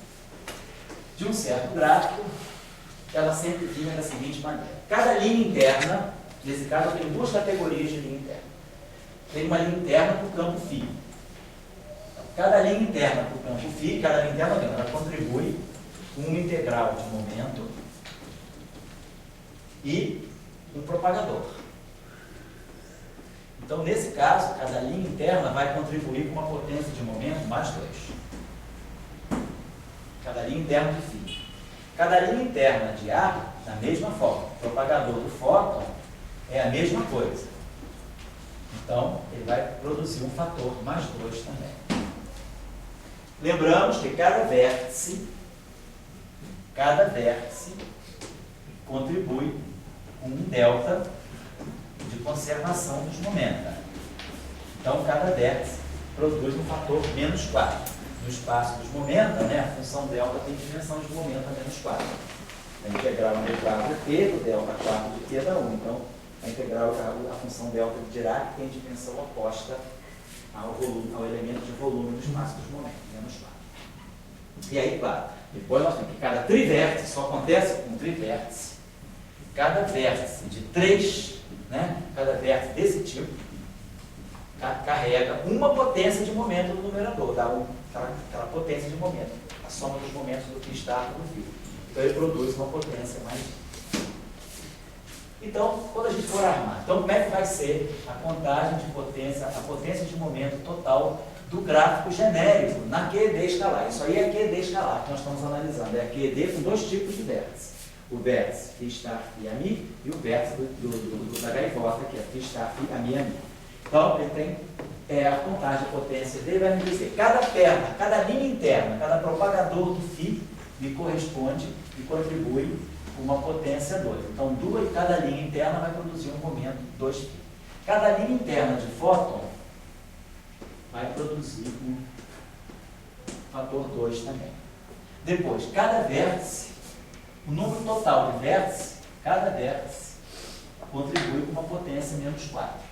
de um certo gráfico, ela sempre vinha da seguinte maneira. Cada linha interna, nesse caso eu tenho duas categorias de linha interna. Tem uma linha interna para o campo φ. Então, cada linha interna para o campo φ, cada linha interna ela contribui com um integral de momento e um propagador. Então, nesse caso, cada linha interna vai contribuir com uma potência de momento mais 2. Cada linha interna de φ. Cada linha interna de A, da mesma forma. O propagador do fóton é a mesma coisa. Então, ele vai produzir um fator mais 2 também. Lembramos que cada vértice contribui com um delta de conservação dos momentos. Então, cada vértice produz um fator menos 4. No espaço dos momentos, né, a função delta tem dimensão de momento a menos 4. A integral de 4 de t, do delta 4 de t dá 1. Então, a integral, a função delta de Dirac tem dimensão oposta ao elemento de volume do espaço dos momentos, menos 4. E aí, claro, depois nós temos que cada trivértice, só acontece com um trivértice, cada vértice de 3, né, cada vértice desse tipo, carrega uma potência de momento no numerador, dá aquela potência de momento, a soma dos momentos do que está no fio. Então ele produz uma potência mais. Então, quando a gente for armar, então como é que vai ser a contagem de potência, a potência de momento total do gráfico genérico na QED escalar? Isso aí é a QED escalar que nós estamos analisando. É a QED com dois tipos de vértices. O vértice φ' e a mi e o vértice da gaivota, que é φ' e a mi. Então, ele tem a contagem de potência dele, vai me dizer, cada perna, cada linha interna, cada propagador do φ me corresponde e contribui com uma potência 2. Então, cada linha interna vai produzir um momento 2φ. Cada linha interna de fóton vai produzir um fator 2 também. Depois, cada vértice, o número total de vértices, cada vértice contribui com uma potência menos 4.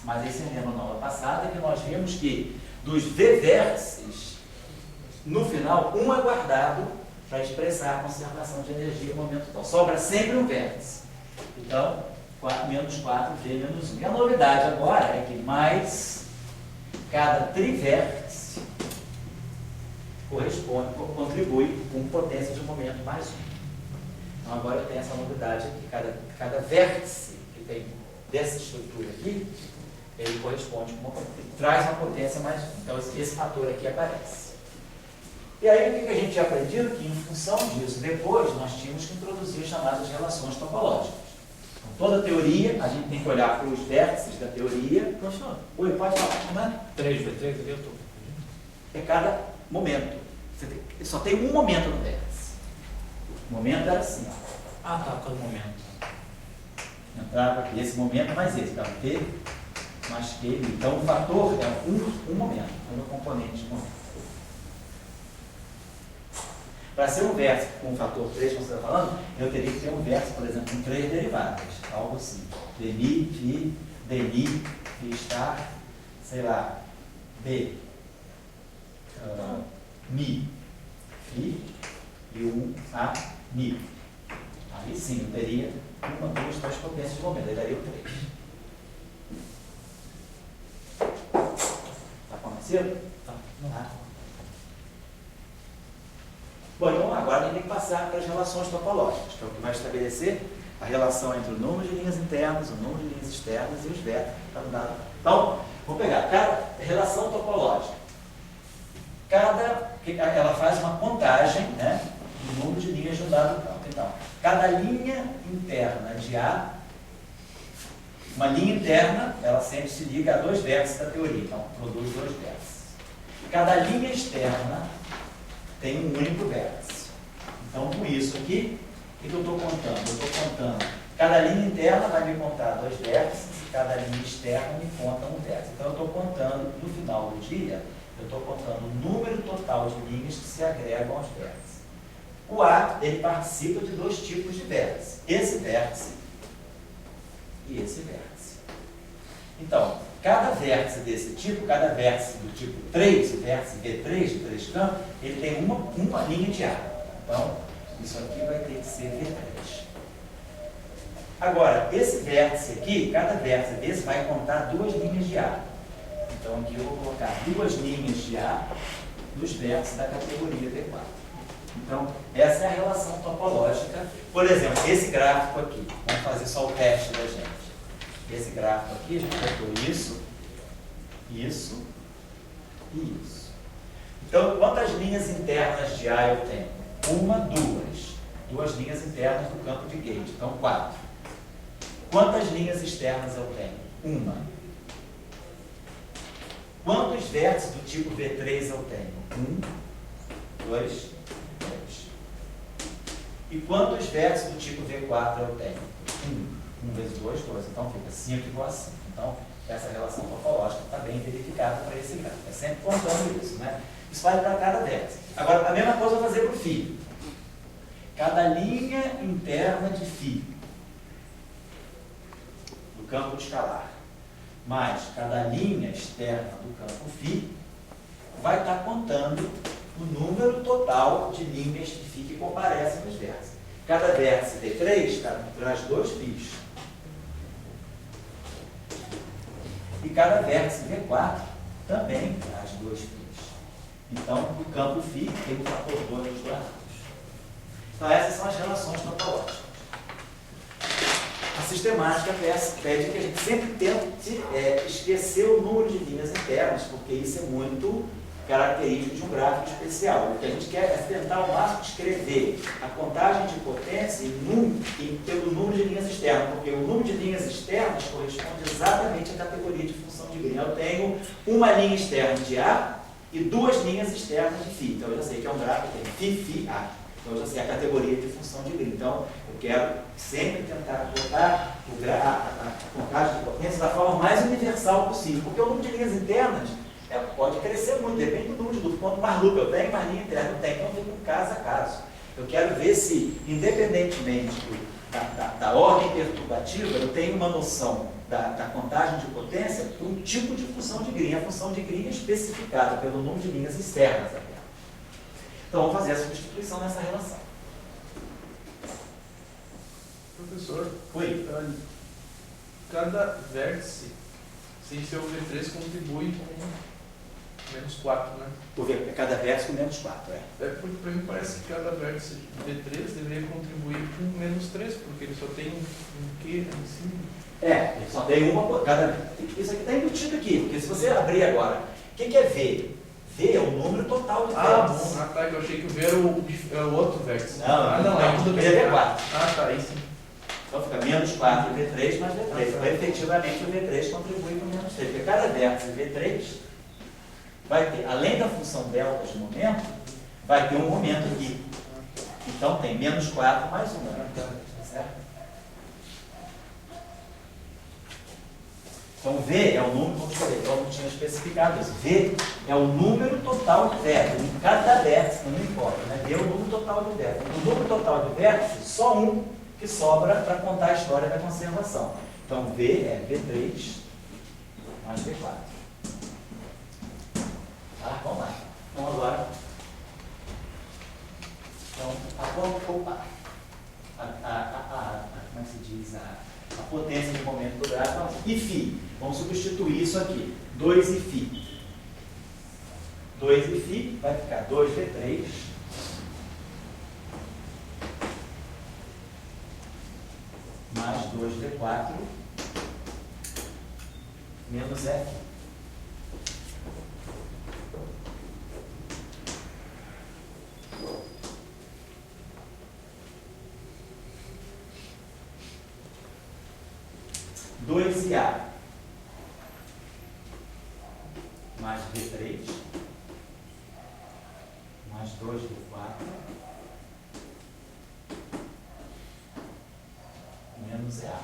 Mas aí você lembra na aula passada que nós vimos que dos V vértices, no final, um é guardado para expressar a conservação de energia no momento total. Sobra sempre um vértice. Então, menos 4, V menos 1. E a novidade agora é que mais cada trivértice contribui com potência de momento mais 1. Então agora eu tenho essa novidade aqui. Cada vértice que tem dessa estrutura aqui, ele corresponde com traz uma potência mais 1. Então esse fator aqui aparece. E aí o que a gente tinha aprendido? Que em função disso, depois nós tínhamos que introduzir as chamadas relações topológicas. Então, toda teoria, a gente tem que olhar para os vértices da teoria. Professor, Oi, pode falar, como é? 3v3 ali eu estou. É cada momento. Só tem um momento no vértice. O momento era assim, ó. Ah, tá, cada momento. Entrava aqui, esse momento mais esse, tá? T mais Q. Então o fator é um momento, um componente de momento. Para ser um vértice com o fator 3, como você está falando, eu teria que ter um vértice, por exemplo, com 3 derivadas, algo assim. Dmi, Φ, Dmi, Φ', sei lá, B, Mi, Φ e A, Mi. Aí sim, eu teria 1, 2, 3 potências de momento, aí daria o 3. Está convencido? Tá. Tá. Bom, então agora a gente tem que passar para as relações topológicas, que é o que vai estabelecer a relação entre o número de linhas internas, o número de linhas externas e os vértices que estão dados. Então, vamos pegar cada relação topológica. Ela faz uma contagem, né, do número de linhas de um dado campo. Então, cada linha interna de A, uma linha interna, ela sempre se liga a dois vértices da teoria, então produz dois vértices. Cada linha externa tem um único vértice. Então, com isso aqui, o que eu estou contando? Eu estou contando, cada linha interna vai me contar 2 vértices, e cada linha externa me conta um vértice. Então, eu estou contando, no final do dia, eu estou contando o número total de linhas que se agregam aos vértices. O A, ele participa de 2 tipos de vértice. Esse vértice e esse vértice. Então, cada vértice desse tipo, cada vértice do tipo 3, o vértice V3 de 3 campos, ele tem uma linha de A. Então, isso aqui vai ter que ser V3. Agora, esse vértice aqui, cada vértice desse vai contar 2 linhas de A. Então, aqui eu vou colocar 2 linhas de A nos vértices da categoria V4. Então, essa é a relação topológica. Por exemplo, esse gráfico aqui, vamos fazer só o teste da gente. Esse gráfico aqui, a gente botou isso, isso e isso. Então, quantas linhas internas de A eu tenho? 1, 2. 2 linhas internas do campo de gate. Então, 4. Quantas linhas externas eu tenho? 1. Quantos vértices do tipo V3 eu tenho? 1, 2, 3. E quantos vértices do tipo V4 eu tenho? 1 vezes 2, 2. Então fica 5 igual a 5. Então, essa relação topológica está bem verificada para esse gráfico. É sempre contando isso, né? Isso vale para cada vértice. Agora, a mesma coisa eu vou fazer para o φ. Cada linha interna de φ do campo de escalar, mais cada linha externa do campo φ, vai estar contando o número total de linhas de φ que comparecem nos vértices. Cada vértice V3 traz 2 φs. E cada vértice V4 também traz 2 φs. Então, o campo φ tem o fator 2 dos dois lados. Então, essas são as relações topológicas. A sistemática pede que a gente sempre tente esquecer o número de linhas internas, porque isso é muito característico de um gráfico especial. O que a gente quer é tentar ao máximo escrever a contagem de potência pelo número de linhas externas, porque o número de linhas externas corresponde exatamente à categoria de função de Green. Eu tenho uma linha externa de A e 2 linhas externas de φ. Então, eu já sei que é um gráfico que tem φ, φ, A. Então, eu já sei a categoria de função de Green. Então, eu quero sempre tentar colocar a contagem de potência da forma mais universal possível, porque o número de linhas internas pode crescer muito, depende do número de loop. Quanto mais loop eu tenho, mais linha interna eu tenho. Então, eu fico caso a caso. Eu quero ver se, independentemente da ordem perturbativa, eu tenho uma noção da contagem de potência por um tipo de função de Green. A função de Green é especificada pelo número de linhas externas apenas. Então, vamos fazer a substituição nessa relação. Professor, Oi. cada vértice, sem ser o V3, contribui com menos 4, né? Cada vértice com menos 4, Porque para mim parece que cada vértice V3 deveria contribuir com menos 3, porque ele só tem um Q em cima. Ele só tem uma. Isso aqui está embutido aqui, porque se você abrir agora, o que é V? V é o número total de vértices. Bom, tá, eu achei que o V era o outro vértice. Não, é tudo V é V4. Tá, aí sim. Então fica menos 4 V3 mais V3. Então, efetivamente, o V3 contribui com menos 3. Porque cada vértice V3 vai ter, além da função delta de momento, vai ter um momento aqui. Então tem menos 4 mais 1. Certo? Então V é o número, vamos escolher, eu não tinha especificado isso. V é o número total de vértices. Em cada vértice, não importa, né? V é o número total de vértices. O número total de vértices, só um que sobra para contar a história da conservação. Então V é V3 mais V4. Tá? Vamos lá. Então agora. Então, como é que se diz? A potência de momento do gráfico. E φ. Vamos substituir isso aqui. 2 e φ. 2 e φ vai ficar 2V3 mais 2V4 menos F. Dois e A mais V3 mais mais 2V4 menos EA.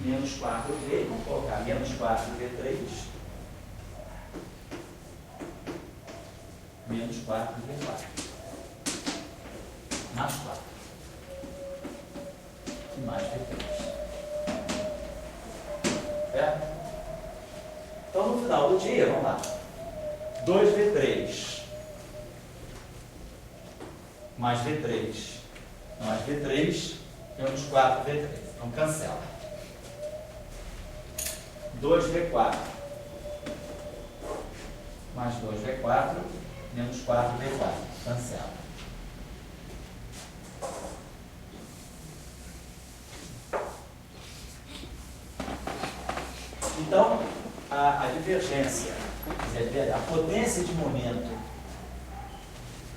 Menos 4V, vamos colocar menos 4V3 menos 4V4 mais 4 e mais V3. Certo? Então, no final do dia, vamos lá. 2V3 mais V3 mais V3 menos 4V3. Então, cancela. 2V4 mais 2V4 menos 4V4. Cancela. Então, a divergência, a potência de momento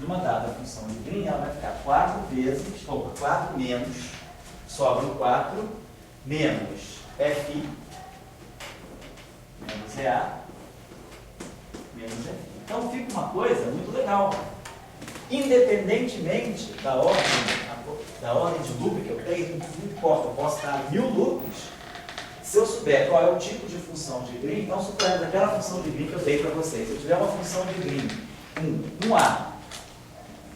numa dada função de Green, ela vai ficar 4 vezes, ou 4 menos, sobra o 4, menos Fi, menos EA, menos Fi. Então fica uma coisa muito legal. Independentemente da ordem de loop que eu tenho, não importa, eu posso estar 1000 loops. Se eu souber qual é o tipo de função de Green, então suponhamos aquela função de Green que eu dei para vocês. Se eu tiver uma função de Green, um A,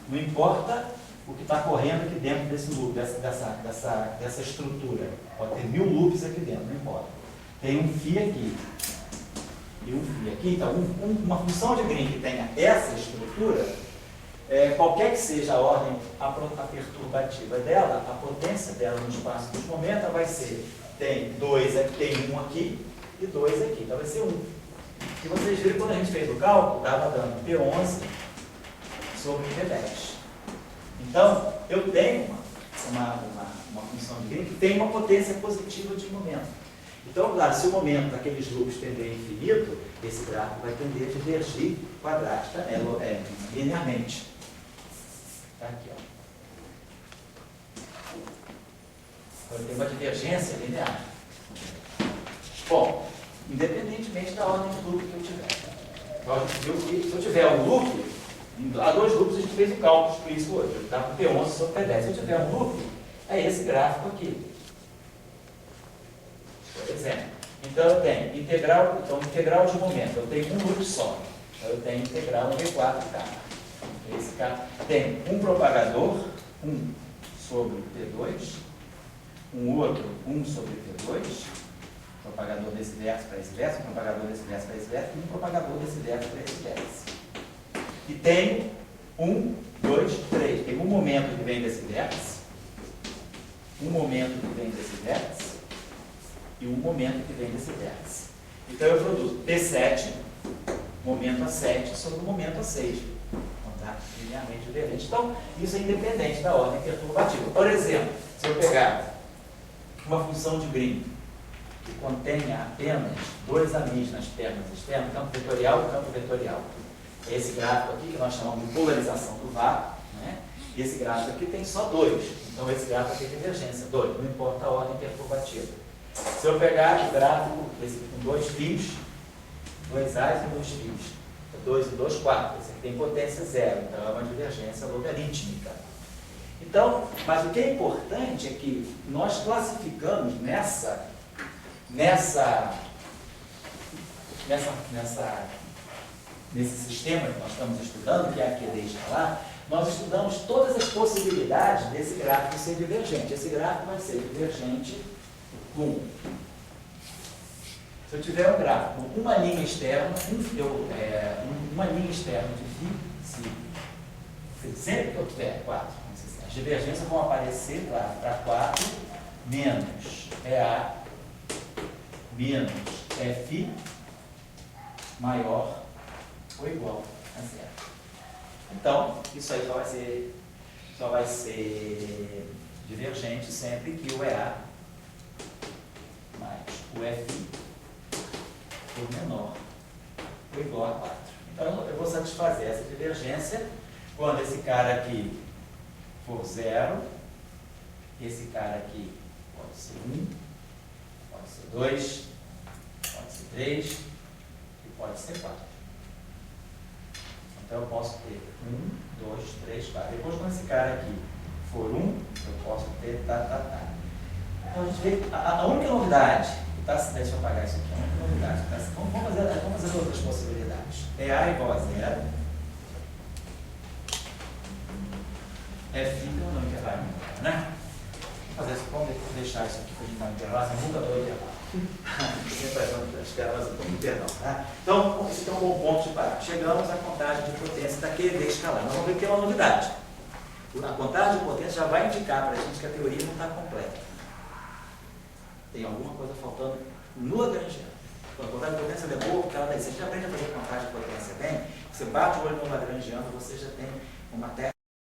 não importa o que está correndo aqui dentro desse loop, dessa estrutura. Pode ter 1000 loops aqui dentro, não importa. Tem um φ aqui e um φ aqui. Então, uma função de Green que tenha essa estrutura, qualquer que seja a ordem perturbativa dela, a potência dela no espaço dos momentos vai ser, tem 2 aqui, tem 1 aqui e 2 aqui. Então vai ser 1. Se vocês viram, quando a gente fez o cálculo, estava dando P11 sobre P10. Então, eu tenho uma função de Green que tem uma potência positiva de momento. Então, claro, se o momento daqueles loops tender a infinito, esse gráfico vai tender a divergir quadrática, linearmente. Está aqui, ó. Então, tem uma divergência linear. Bom, independentemente da ordem de loop que eu tiver. Então, a gente viu que se eu tiver um loop, há 2 loops a gente fez um cálculo explícito hoje. Está com P11 sobre P10. Se eu tiver um loop, é esse gráfico aqui. Por exemplo. Então eu tenho integral de momento. Eu tenho um loop só. Então eu tenho integral V4K. Esse K tem um propagador, 1 sobre P2, um outro, 1 sobre P2, propagador desse verso para esse verso, um propagador desse verso para esse verso, e um propagador desse verso para esse verso. E tenho 1, 2, 3. Tem um momento que vem desse vértice, um momento que vem desse vértice e um momento que vem desse vértice. Então eu produzo P7, momento A7 sobre o momento A6. Então está linearmente divergente. Então isso é independente da ordem perturbativa. Por exemplo, se eu pegar uma função de Green que contenha apenas 2 amis nas pernas externas, campo vetorial e campo vetorial. Esse gráfico aqui, que nós chamamos de polarização do vácuo, né? E esse gráfico aqui tem só 2. Então, esse gráfico aqui é divergência, 2, não importa a ordem perturbativa. Se eu pegar o gráfico com 2 fios, 2 A's e 2 fios, 2 e 2, 4. Esse aqui tem potência 0, então é uma divergência logarítmica. Então, mas o que é importante é que nós classificamos nesse sistema que nós estamos estudando, que é a QD escalar, nós estudamos todas as possibilidades desse gráfico ser divergente. Esse gráfico vai ser divergente com, se eu tiver um gráfico com uma linha externa, uma linha externa de φ, sempre que eu tiver 4, as divergências vão aparecer lá para 4 menos EA menos Fi maior ou igual a 0. Então, isso aí só vai ser divergente sempre que o EA mais o Fi for menor ou igual a 4. Então, eu vou satisfazer essa divergência quando esse cara aqui for 0, esse cara aqui pode ser 1, pode ser 2, pode ser 3 e pode ser 4. Então eu posso ter 1, 2, 3, 4. Depois, quando esse cara aqui for 1, eu posso ter tá. Então a gente vê a única novidade que está. Deixa eu apagar isso aqui. A única novidade que está. Vamos fazer outras possibilidades. A igual a 0. F eu não intervalo, né? Vamos deixar isso aqui para a gente dar um intervalo. Eu nunca dou intervalo. As intervalos, tá? Então, esse é um bom ponto de parar. Chegamos à contagem de potência da QED escalar. Nós vamos ver que tem uma novidade. A contagem de potência já vai indicar para a gente que a teoria não está completa. Tem alguma coisa faltando no Lagrangiano. Quando a contagem de potência é boa, porque ela diz, você já aprende a fazer contagem de potência bem, você bate o olho no Lagrangiano, você já tem uma técnica.